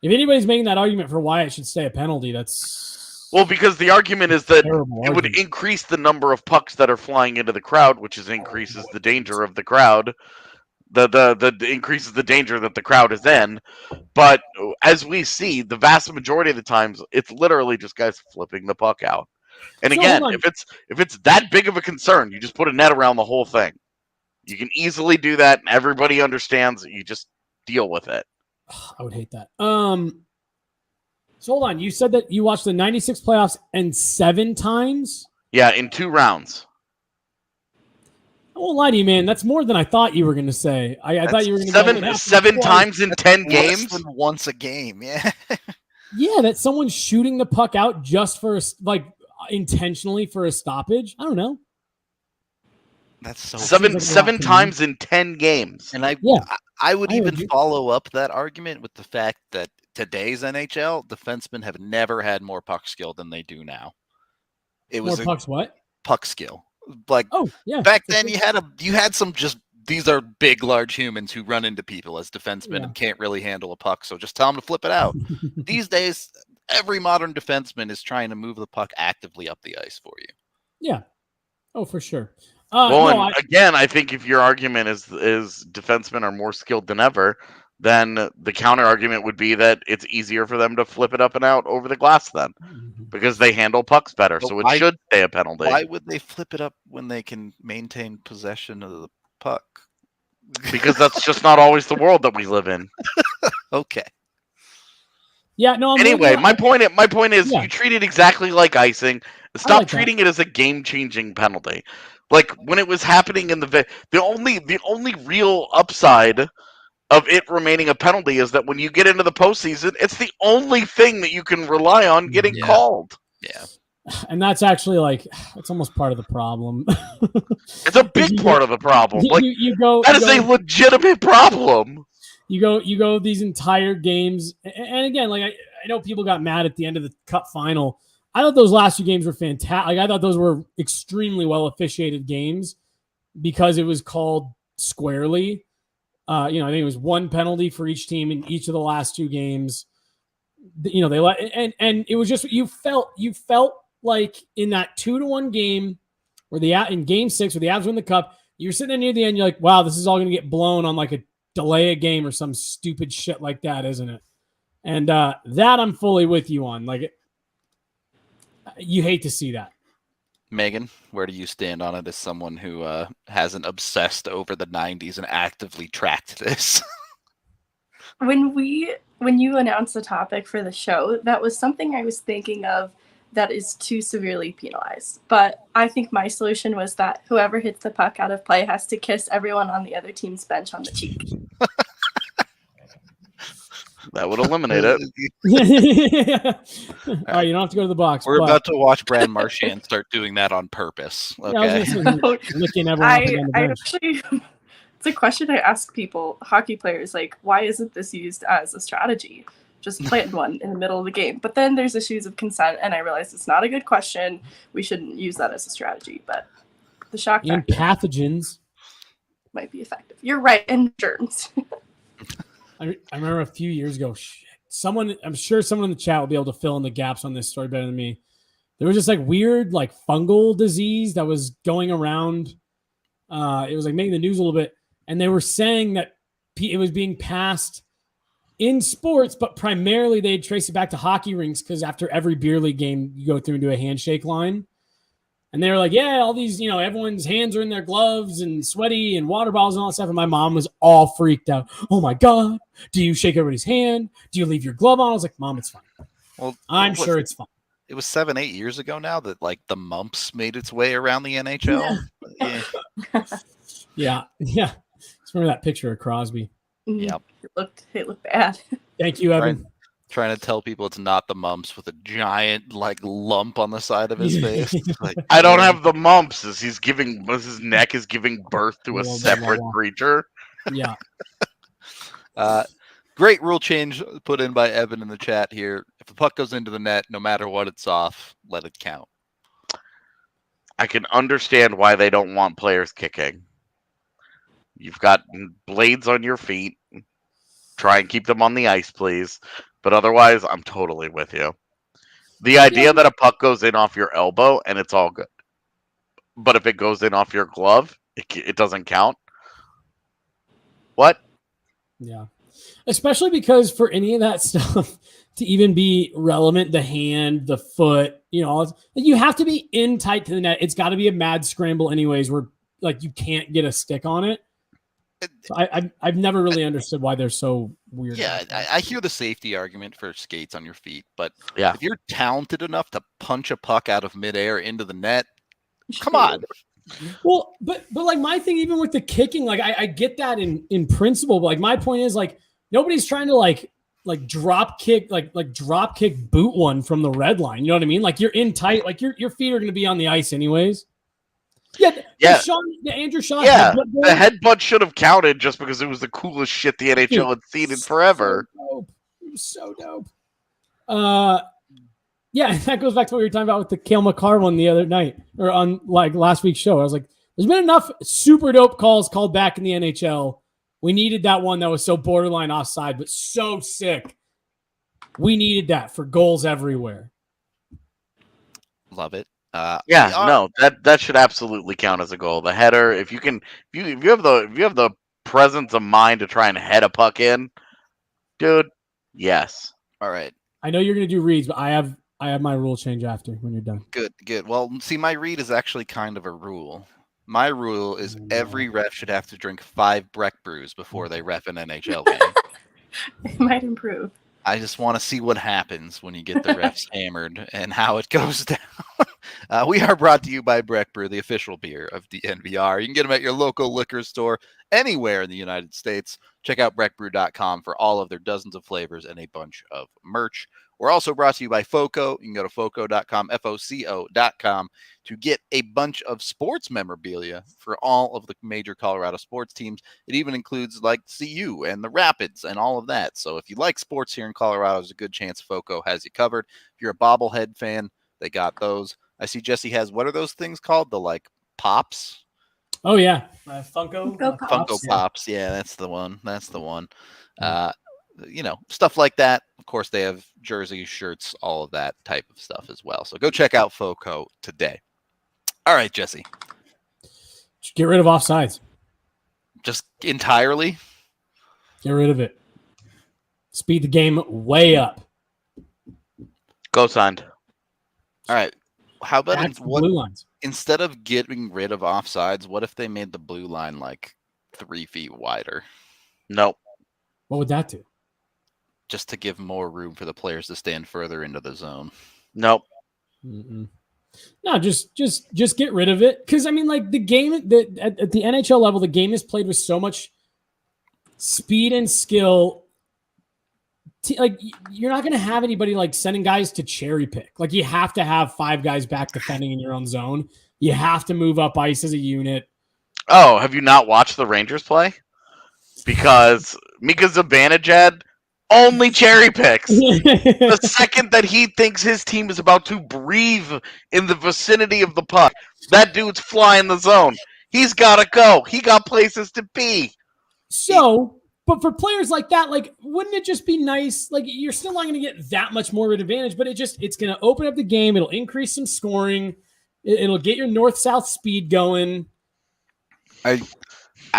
if anybody's making that argument for why it should stay a penalty, that's well, because the argument is that terrible it would argument. increase the number of pucks that are flying into the crowd, which increases the danger of the crowd. The increases the danger that the crowd is in. But as we see, the vast majority of the times, it's literally just guys flipping the puck out. And So, again, hold on. if it's that big of a concern, you just put a net around the whole thing. You can easily do that, and everybody understands. You just deal with it. I would hate that. So hold on. You said that you watched the 96 playoffs and 7 times? Yeah, in 2 rounds. I won't lie to you, man. That's more than I thought you were going to say. I thought you were going to 7 times in 10 Less games. than once a game, yeah. Yeah, that someone's shooting the puck out just for intentionally for a stoppage. I don't know. That's so Seven times in 10 games. And I Yeah. would I even agree. follow up that argument with the fact that today's NHL, defensemen have never had more puck skill than they do now. It was More pucks, what? puck skill. Like back then, you had some just these are big, large humans who run into people as defensemen and can't really handle a puck. So just tell them to flip it out. These days, every modern defenseman is trying to move the puck actively up the ice for you. Yeah. Oh, for sure. Again, I think if your argument is defensemen are more skilled than ever, then the counter argument would be that it's easier for them to flip it up and out over the glass then, because they handle pucks better. So it should stay a penalty. Why would they flip it up when they can maintain possession of the puck? Because that's just not always the world that we live in. Okay. Yeah, no. Anyway, my point is you treat it exactly like icing. Stop treating it as a game-changing penalty. Like when it was happening in the only real upside of it remaining a penalty is that when you get into the postseason, it's the only thing that you can rely on getting called. Yeah. And that's actually it's almost part of the problem. It's a big part of the problem. That is a legitimate problem. You go these entire games, and again, I know people got mad at the end of the Cup final. I thought those last two games were fantastic. I thought those were extremely well officiated games because it was called squarely. I think it was one penalty for each team in each of the last two games. They let and it was just you felt like in that 2-1 game where in Game 6 where the Avs win the Cup, you're sitting there near the end. You're like, wow, this is all going to get blown on a delay a game or some stupid shit like that, isn't it? And that I'm fully with you on. You hate to see that. Megan, where do you stand on it as someone who hasn't obsessed over the 90s and actively tracked this? When you announced the topic for the show, that was something I was thinking of that is too severely penalized. But I think my solution was that whoever hits the puck out of play has to kiss everyone on the other team's bench on the cheek. That would eliminate it. All right, you don't have to go to the box. We're about to watch Brad Marchand start doing that on purpose. Okay. It's a question I ask people, hockey players, why isn't this used as a strategy? Just plant one in the middle of the game. But then there's issues of consent, and I realize it's not a good question. We shouldn't use that as a strategy, but the shock and pathogens might be effective. You're right, and germs. I remember a few years ago, I'm sure someone in the chat will be able to fill in the gaps on this story better than me. There was this weird fungal disease that was going around. It was making the news a little bit, and they were saying that it was being passed in sports, but primarily they'd trace it back to hockey rinks because after every beer league game, you go through and do a handshake line. And they were like, yeah, all these, everyone's hands are in their gloves and sweaty and water bottles and all that stuff. And my mom was all freaked out. Oh, my God. Do you shake everybody's hand? Do you leave your glove on? I was like, Mom, it's fine. Well, I'm sure it's fine. It was 7-8 years ago now that the mumps made its way around the NHL. Yeah. Just remember that picture of Crosby. Yep. It looked bad. Thank you, Evan. Trying to tell people it's not the mumps with a giant lump on the side of his face. I don't have the mumps as his neck is giving birth to a separate creature. Yeah. Great rule change put in by Evan in the chat here. If the puck goes into the net, no matter what it's off, let it count. I can understand why they don't want players kicking. You've got blades on your feet. Try and keep them on the ice, please. But otherwise, I'm totally with you. The idea that a puck goes in off your elbow and it's all good. But if it goes in off your glove, it doesn't count. What? Yeah. Especially because for any of that stuff to even be relevant, the hand, the foot, you have to be in tight to the net. It's got to be a mad scramble anyways where you can't get a stick on it. So I've never really understood why they're so weird. Yeah, I hear the safety argument for skates on your feet, but if you're talented enough to punch a puck out of midair into the net, come on. Well, but my thing, even with the kicking, I get that in principle, but my point is nobody's trying to drop kick drop kick boot one from the red line. You know what I mean? You're in tight, your feet are going to be on the ice anyways. Yeah. Andrew Shaw. Yeah, the headbutt should have counted just because it was the coolest shit the NHL had seen in forever. was so dope. Yeah, that goes back to what we were talking about with the Cale Makar one the other night or on like last week's show. I was like, there's been enough super dope calls called back in the NHL. We needed that one that was so borderline offside, but so sick. We needed that for goals everywhere. Love it. That should absolutely count as a goal. The header, if you have the presence of mind to try and head a puck in, dude, yes. All right. I know you're gonna do reads, but I have my rule change after when you're done. Good. Well, see, my read is actually kind of a rule. My rule is every ref should have to drink 5 Breck brews before they ref an NHL game. It might improve. I just want to see what happens when you get the refs hammered and how it goes down. We are brought to you by Breck Brew, the official beer of DNVR. You can get them at your local liquor store anywhere in the United States. Check out breckbrew.com for all of their dozens of flavors and a bunch of merch. We're also brought to you by FOCO. You can go to FOCO.com, FOCO.com, to get a bunch of sports memorabilia for all of the major Colorado sports teams. It even includes like CU and the Rapids and all of that. So if you like sports here in Colorado, there's a good chance FOCO has you covered. If you're a bobblehead fan, they got those. I see Jesse has, what are those things called? The like pops? Oh, yeah. Funko Pops. Yeah, that's the one. Stuff like that. Of course, they have jerseys, shirts, all of that type of stuff as well. So go check out FOCO today. All right, Jesse. Get rid of offsides. Just entirely? Get rid of it. Speed the game way up. Go signed. All right. How about blue lines? Instead of getting rid of offsides, what if they made the blue line like 3 feet wider? Nope. What would that do? Just to give more room for the players to stand further into the zone. Nope. Mm-mm. No, just get rid of it. Because I mean, like the game at the NHL level, the game is played with so much speed and skill. Like you're not going to have anybody like sending guys to cherry pick. Like you have to have 5 guys back defending in your own zone. You have to move up ice as a unit. Oh, have you not watched the Rangers play? Because Mika Zibanejad only cherry picks. The second that he thinks his team is about to breathe in the vicinity of the puck, that dude's flying the zone. He's got to go. He got places to be. So, but for players like that, like, wouldn't it just be nice? Like, you're still not going to get that much more of an advantage, but it's going to open up the game. It'll increase some scoring. It'll get your north-south speed going. I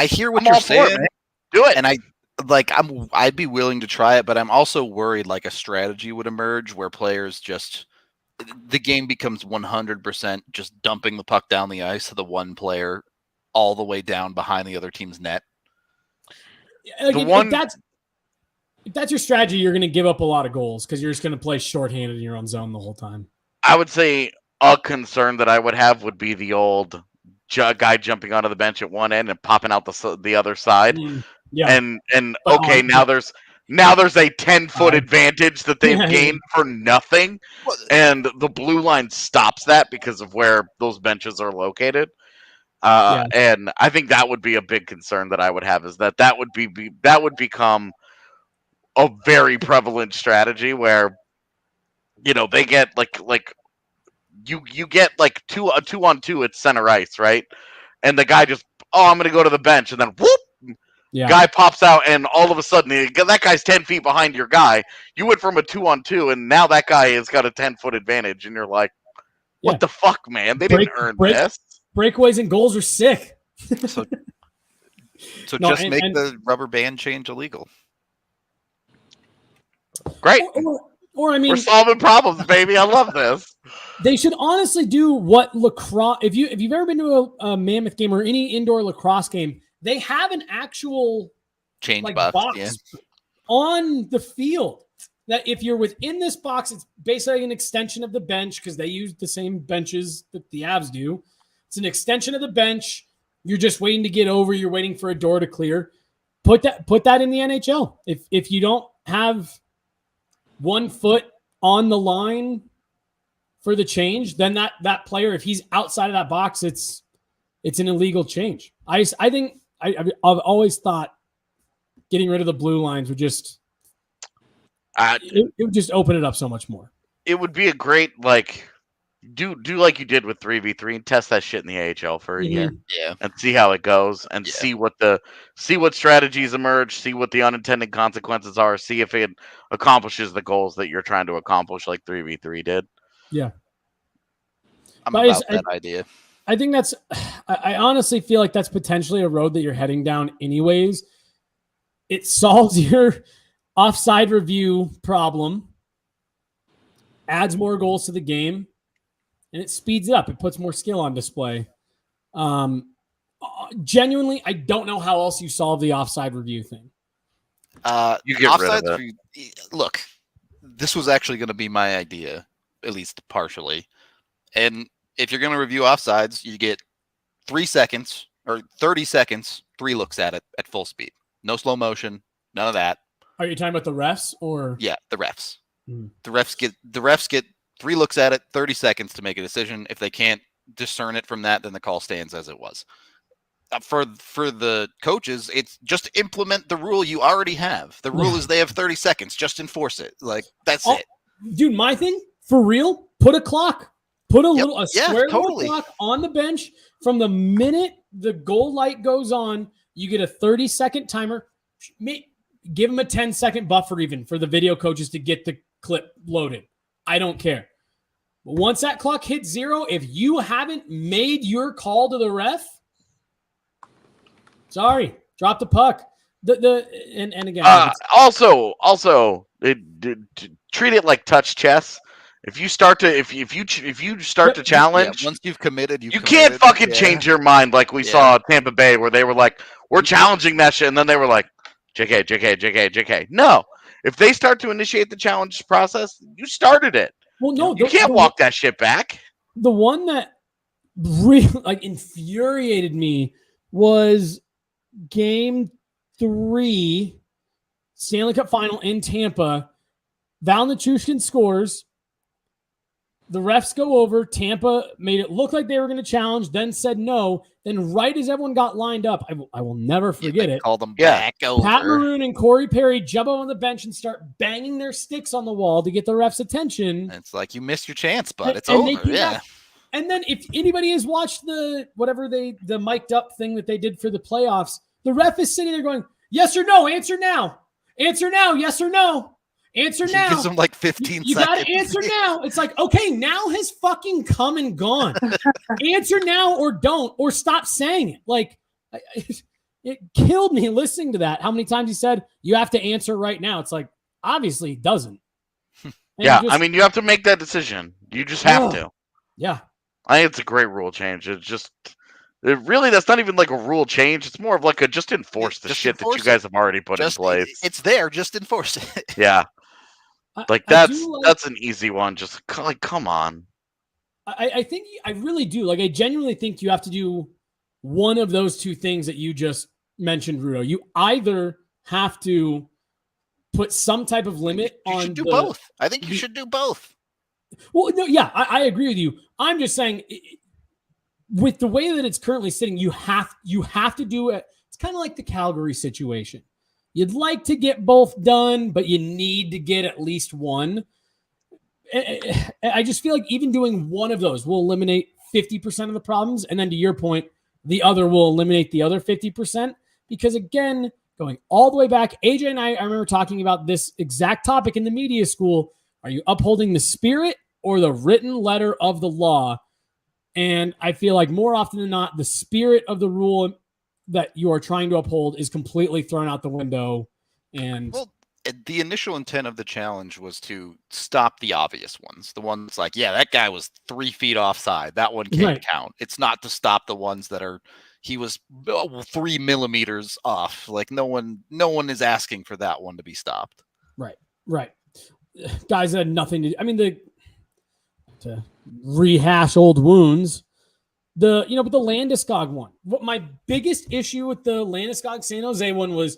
hear what you're saying. Do it. And I'd be willing to try it, but I'm also worried like a strategy would emerge where players the game becomes 100% just dumping the puck down the ice to the one player all the way down behind the other team's net. Like if that's your strategy, you're going to give up a lot of goals because you're just going to play shorthanded in your own zone the whole time. I would say a concern that I would have would be the old guy jumping onto the bench at one end and popping out the other side. Yeah. And okay, now there's a 10-foot advantage that they've gained for nothing, and the blue line stops that because of where those benches are located. And I think that would be a big concern that I would have, is that would become a very prevalent strategy where, they get you get like a 2-on-2 at center ice, right? And the guy just, I'm going to go to the bench, and then whoop. Yeah. Guy pops out, and all of a sudden, that guy's 10 feet behind your guy. You went from a 2-on-2, and now that guy has got a 10-foot advantage, and you're like, what the fuck, man? They didn't earn this. Breakaways and goals are sick. So make the rubber band change illegal. Great. Or I mean, we're solving problems, baby. I love this. They should honestly do what lacrosse. If you've ever been to a Mammoth game or any indoor lacrosse game, they have an actual change box on the field that if you're within this box, it's basically an extension of the bench because they use the same benches that the Avs do. It's an extension of the bench. You're just waiting to get over. You're waiting for a door to clear. Put that in the NHL. If you don't have 1 foot on the line for the change, then that player, if he's outside of that box, it's an illegal change. I think I've always thought getting rid of the blue lines would just It would just open it up so much more. It would be a great do like you did with 3v3 and test that shit in the AHL for a year. Yeah. And see how it goes and see what strategies emerge, see what the unintended consequences are, see if it accomplishes the goals that you're trying to accomplish like 3v3 did. Yeah. I'm about that idea. I think I honestly feel like that's potentially a road that you're heading down anyways. It solves your offside review problem, adds more goals to the game, and it speeds it up. It puts more skill on display. Genuinely, I don't know how else you solve the offside review thing. You get rid of it. Look, this was actually going to be my idea, at least partially. And if you're going to review offsides, you get 3 seconds or 30 seconds, 3 looks at it at full speed. No slow motion, none of that. Are you talking about the refs or? Yeah, the refs. The refs get 3 looks at it, 30 seconds to make a decision. If they can't discern it from that, then the call stands as it was. For the coaches, it's just implement the rule you already have. The rule is they have 30 seconds. Just enforce it. Like, that's it. Dude, my thing, for real, put a clock. Put a square little clock on the bench. From the minute the goal light goes on, you get a 30-second timer. Give them a 10-second buffer even for the video coaches to get the clip loaded. I don't care. But once that clock hits 0, if you haven't made your call to the ref, sorry, drop the puck. And again, also, treat it like touch chess. If you start to to challenge, once you've committed, you can't fucking change your mind like we saw at Tampa Bay, where they were like, "We're challenging that shit," and then they were like, "JK." No, if they start to initiate the challenge process, you started it. Well, no, you can't walk that shit back. The one that really infuriated me was Game 3, Stanley Cup Final in Tampa. Val Nichushkin scores. The refs go over. Tampa made it look like they were going to challenge, then said no. Then right as everyone got lined up, I will never forget it. Called them back over. Pat Maroon and Corey Perry jump up on the bench and start banging their sticks on the wall to get the refs' attention. It's like you missed your chance, but it's over. Yeah. And then if anybody has watched the mic'd up thing that they did for the playoffs, the ref is sitting there going, "Yes or no, answer now. Answer now, yes or no. Answer now." Gives them like 15 seconds. You got to answer now. It's like, okay, now has fucking come and gone. Answer now or don't, or stop saying it. Like, it killed me listening to that. How many times he said, "You have to answer right now." It's like, obviously he doesn't. Yeah, I mean, you have to make that decision. You just have to. Yeah. I think it's a great rule change. That's not even like a rule change. It's more of like just enforce the shit that you guys have already put in place. It's there. Just enforce it. Yeah. That's an easy one. Just like, come on. I think I really do. Like, I genuinely think you have to do one of those two things that you just mentioned, Rudo. You either have to put some type of limit on. You should do both. I think you should do both. Well, no, yeah, I agree with you. I'm just saying, with the way that it's currently sitting, you have to do it. It's kind of like the Calgary situation. You'd like to get both done, but you need to get at least one. I just feel like even doing one of those will eliminate 50% of the problems. And then to your point, the other will eliminate the other 50%. Because again, going all the way back, AJ and I remember talking about this exact topic in the media school. Are you upholding the spirit or the written letter of the law? And I feel like more often than not, the spirit of the rule that you are trying to uphold is completely thrown out the window. And the initial intent of the challenge was to stop the obvious ones. The ones like, yeah, that guy was 3 feet offside. That one can't count. It's not to stop the ones that he was 3 millimeters off. Like no one is asking for that one to be stopped. Right. Guys that had nothing to do. I mean, to rehash old wounds. But the Landeskog one. What my biggest issue with the Landeskog San Jose one was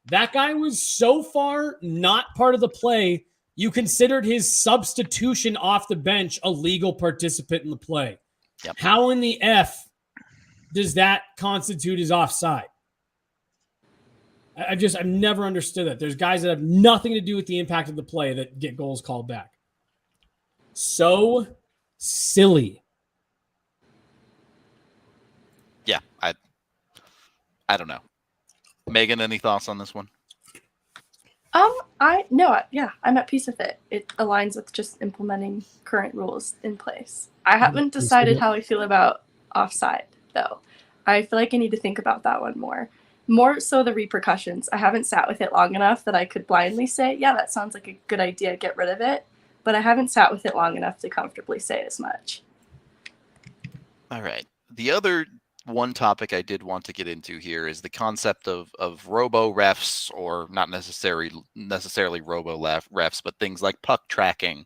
that guy was so far not part of the play, you considered his substitution off the bench a legal participant in the play. Yep. How in the F does that constitute as offside? I've never understood that. There's guys that have nothing to do with the impact of the play that get goals called back. So silly. Yeah, I don't know. Meghan, any thoughts on this one? I'm at peace with it. It aligns with just implementing current rules in place. I haven't decided how I feel about offside, though. I feel like I need to think about that one more. More so the repercussions. I haven't sat with it long enough that I could blindly say, yeah, that sounds like a good idea, get rid of it. But I haven't sat with it long enough to comfortably say as much. All right. The other one topic I did want to get into here is the concept of robo refs, or not necessarily robo refs, but things like puck tracking.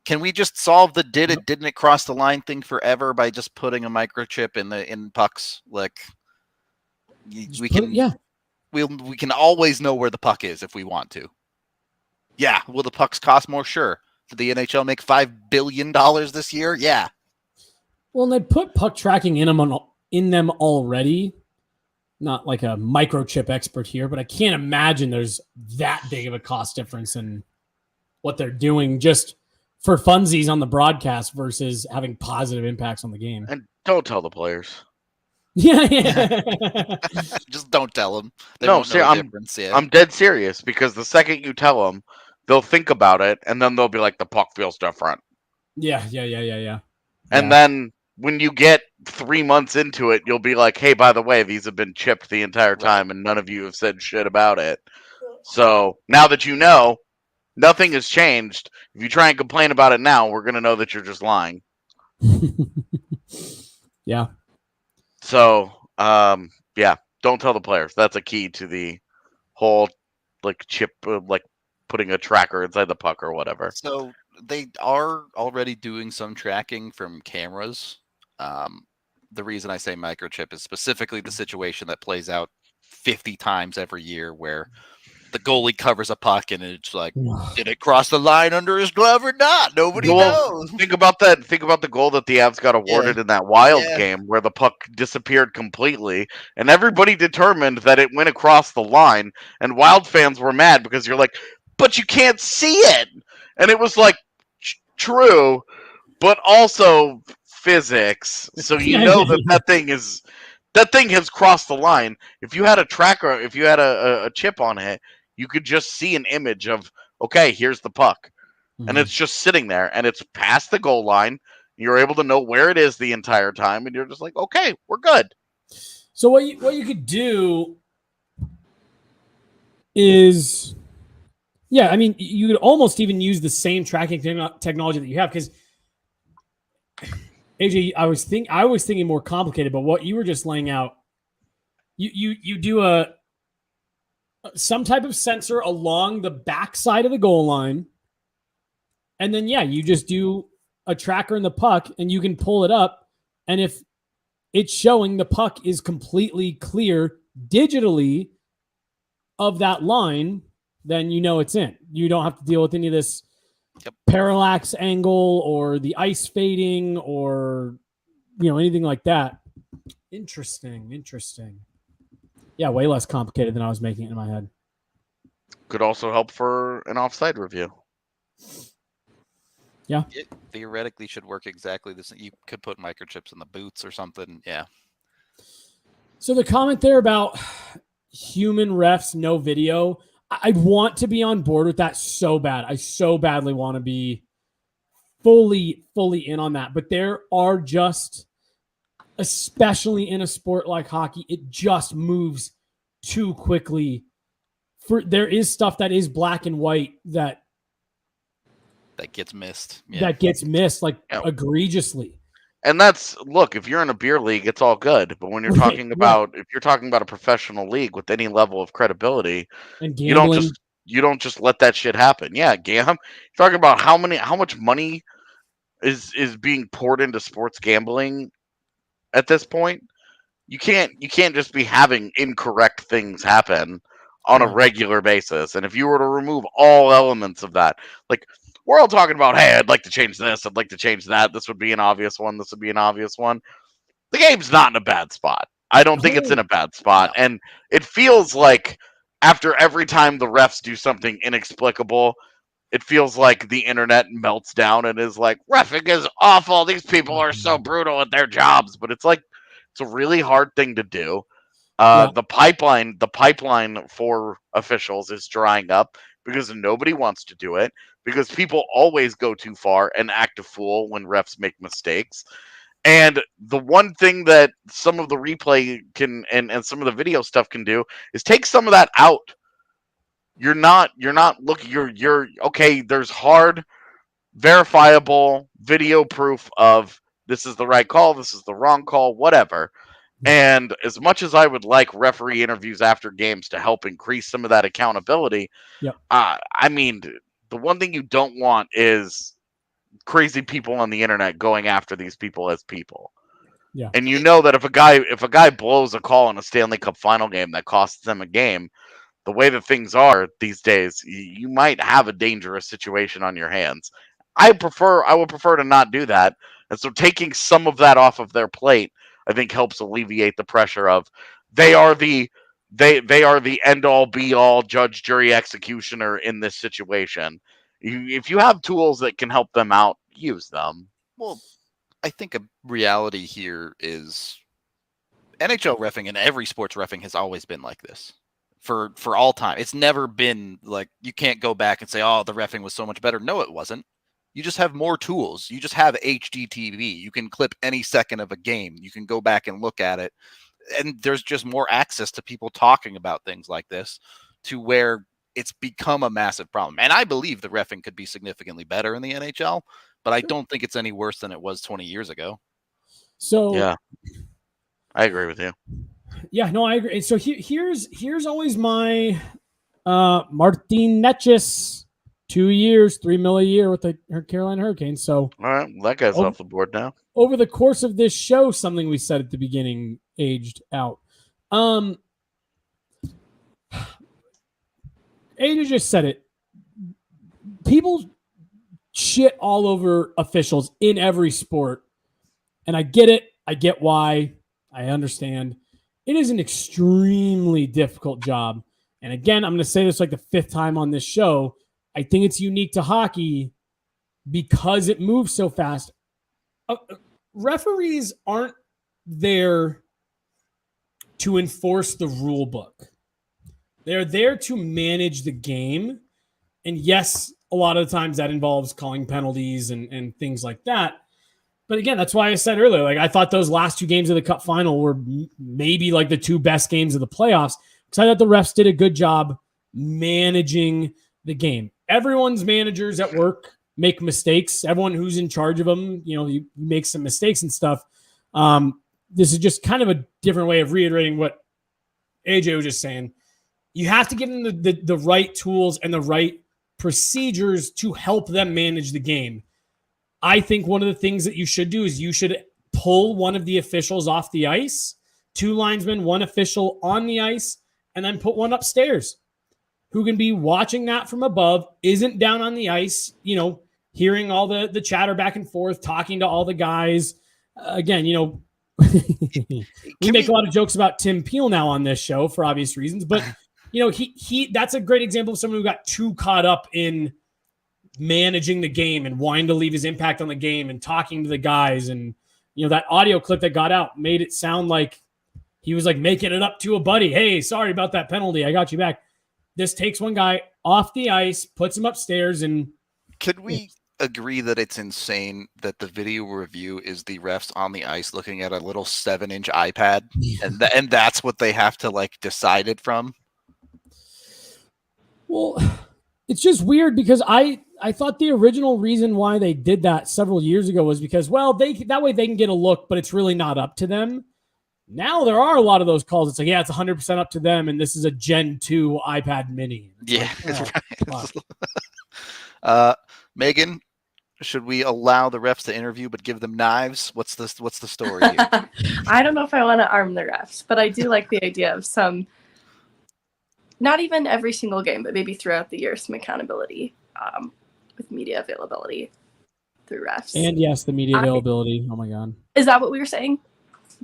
Can we just solve the didn't it cross the line thing forever by just putting a microchip in pucks? Like we can always know where the puck is if we want to. Yeah, will the pucks cost more? Sure. Did the NHL make $5 billion this year? Yeah. Well, and they put puck tracking in them already. Not like a microchip expert here, but I can't imagine there's that big of a cost difference in what they're doing just for funsies on the broadcast versus having positive impacts on the game. And don't tell the players. Yeah. Just don't tell them. I'm dead serious, because the second you tell them, they'll think about it, and then they'll be like, the puck feels different. Yeah. And then when you get 3 months into it, you'll be like, hey, by the way, these have been chipped the entire time, and none of you have said shit about it. So now that you know, nothing has changed. If you try and complain about it now, we're going to know that you're just lying. Yeah. So, don't tell the players. That's a key to the whole, chip, putting a tracker inside the puck or whatever. So they are already doing some tracking from cameras. The reason I say microchip is specifically the situation that plays out 50 times every year where the goalie covers a puck and it's like, did it cross the line under his glove or not? Nobody knows. Think about that. Think about the goal that the Avs got awarded in that Wild game where the puck disappeared completely, and everybody determined that it went across the line, and Wild fans were mad because you're like, but you can't see it. And it was like, true, but also physics. So you know that thing has crossed the line. If you had a tracker, if you had a chip on it, you could just see an image of, okay, here's the puck. Mm-hmm. And it's just sitting there, and it's past the goal line. You're able to know where it is the entire time, and you're just like, okay, we're good. So what you could do is, I mean, you could almost even use the same tracking technology that you have, because AJ, I was thinking more complicated, but what you were just laying out, you do some type of sensor along the backside of the goal line, and then you just do a tracker in the puck, and you can pull it up, and if it's showing the puck is completely clear digitally of that line, then you know it's in. You don't have to deal with any of this parallax angle or the ice fading or anything like that. Interesting. Yeah, way less complicated than I was making it in my head. Could also help for an offside review. Yeah. It theoretically should work exactly the same. You could put microchips in the boots or something. Yeah. So the comment there about human refs, no video, I want to be on board with that so bad. I so badly want to be fully in on that. But there are just, especially in a sport like hockey, it just moves too quickly. There is stuff that is black and white that gets missed. That gets missed egregiously. And look, if you're in a beer league, it's all good. But when you're talking about, if you're talking about a professional league with any level of credibility, and you don't just let that shit happen. Yeah, you're talking about how much money is being poured into sports gambling at this point. You can't just be having incorrect things happen on a regular basis. And if you were to remove all elements of that, we're all talking about, hey, I'd like to change this, I'd like to change that. This would be an obvious one. This would be an obvious one. The game's not in a bad spot. I don't think it's in a bad spot. No. And it feels like after every time the refs do something inexplicable, it feels like the internet melts down and is like, reffing is awful. These people are so brutal at their jobs. But it's like, it's a really hard thing to do. The pipeline for officials is drying up because nobody wants to do it, because people always go too far and act a fool when refs make mistakes. And the one thing that some of the replay can and some of the video stuff can do is take some of that out. You're not looking, you're okay, there's hard verifiable video proof of this is the right call, this is the wrong call, whatever. And as much as I would like referee interviews after games to help increase some of that accountability, I mean, the one thing you don't want is crazy people on the internet going after these people as people. Yeah. And you know that if a guy blows a call in a Stanley Cup final game that costs them a game, the way that things are these days, you might have a dangerous situation on your hands. I would prefer to not do that. And so taking some of that off of their plate, I think, helps alleviate the pressure of they are the end all be all judge, jury, executioner in this situation. If you have tools that can help them out, use them. Well, I think a reality here is NHL reffing and every sports reffing has always been like this for all time. It's never been like you can't go back and say, oh, the reffing was so much better. No, it wasn't. You just have more tools. You just have HDTV. You can clip any second of a game. You can go back and look at it. And there's just more access to people talking about things like this to where it's become a massive problem. And I believe the reffing could be significantly better in the NHL, but I don't think it's any worse than it was 20 years ago. So yeah, I agree with you. Yeah, no, I agree. So here's always my Martin Netchis. 2 years, $3 million a year with the Carolina Hurricanes. So, all right, that guy's off the board now. Over the course of this show, something we said at the beginning aged out. Ada just said it. People shit all over officials in every sport, and I get it. I get why. I understand. It is an extremely difficult job, and again, I'm going to say this like the 5th time on this show. I think it's unique to hockey because it moves so fast. Referees aren't there to enforce the rule book. They're there to manage the game. And yes, a lot of the times that involves calling penalties and things like that. But again, that's why I said earlier, like I thought those last 2 games of the Cup final were maybe like the 2 best games of the playoffs because I thought the refs did a good job managing the game. Everyone's managers at work make mistakes. Everyone who's in charge of them, you make some mistakes and stuff. This is just kind of a different way of reiterating what AJ was just saying. You have to give them the right tools and the right procedures to help them manage the game. I think one of the things that you should do is you should pull one of the officials off the ice, 2 linesmen, 1 official on the ice, and then put one upstairs who can be watching that from above, isn't down on the ice, hearing all the chatter back and forth, talking to all the guys. Again, we make a lot of jokes about Tim Peel now on this show for obvious reasons, but he that's a great example of someone who got too caught up in managing the game and wanting to leave his impact on the game and talking to the guys. And, that audio clip that got out made it sound like he was like making it up to a buddy. Hey, sorry about that penalty. I got you back. This takes one guy off the ice, puts him upstairs, and could we agree that it's insane that the video review is the refs on the ice looking at a little 7-inch iPad, and that's what they have to like decide it from? Well, it's just weird because I thought the original reason why they did that several years ago was because, well, that way they can get a look, but it's really not up to them. Now there are a lot of those calls. It's like, yeah, it's 100% up to them, and this is a Gen 2 iPad Mini. It's right. Megan, should we allow the refs to interview but give them knives? What's the story here? I don't know if I want to arm the refs, but I do like the idea of some, not even every single game, but maybe throughout the year, some accountability with media availability through refs. And yes, the media availability. Oh my God. Is that what we were saying?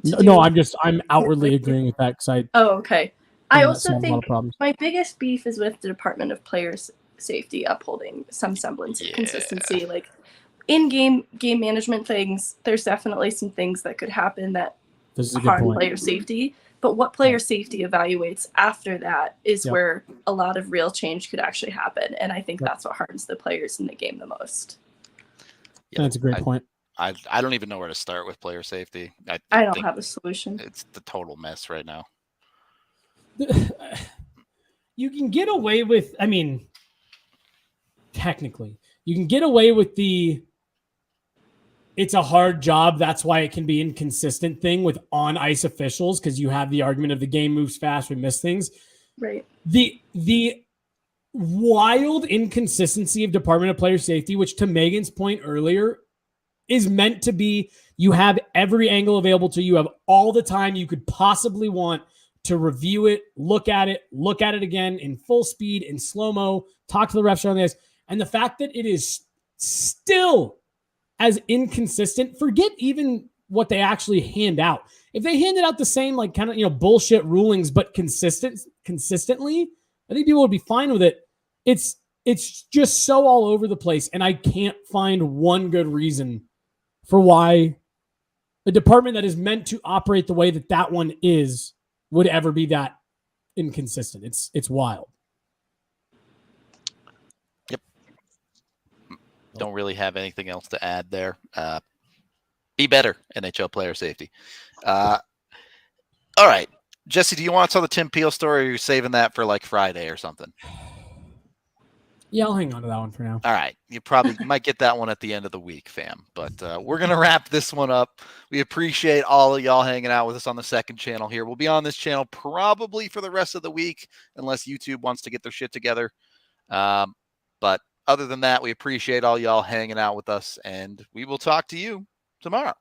No, I'm outwardly agreeing with that because Oh, okay. I also a lot think of problems. my biggest beef is with the Department of Players Safety upholding some semblance of consistency. Like in-game game management things, there's definitely some things that could happen that This is a good harm point. player safety. But what player safety evaluates after that is where a lot of real change could actually happen. And I think that's what harms the players in the game the most. Yeah, That's a great point. I don't even know where to start with player safety. I don't have a solution. It's the total mess right now. You can get away with, I mean, technically, you can get away with it's a hard job. That's why it can be inconsistent thing with on ice officials, because you have the argument of the game moves fast, we miss things. Right. The wild inconsistency of Department of Player Safety, which to Megan's point earlier, is meant to be you have every angle available to you, have all the time you could possibly want to review it, look at it again in full speed, in slow-mo, talk to the refs on this. And the fact that it is still as inconsistent, forget even what they actually hand out. If they handed out the same, like, kind of, bullshit rulings, but consistently, I think people would be fine with it. It's just so all over the place. And I can't find one good reason for why a department that is meant to operate the way that one is would ever be that inconsistent. It's wild. Yep. Don't really have anything else to add there. Be better, NHL player safety. All right. Jesse, do you want to tell the Tim Peel story, or are you saving that for like Friday or something? Yeah, I'll hang on to that one for now. All right. You might get that one at the end of the week, fam. But we're going to wrap this one up. We appreciate all of y'all hanging out with us on the second channel here. We'll be on this channel probably for the rest of the week, unless YouTube wants to get their shit together. But other than that, we appreciate all y'all hanging out with us, and we will talk to you tomorrow.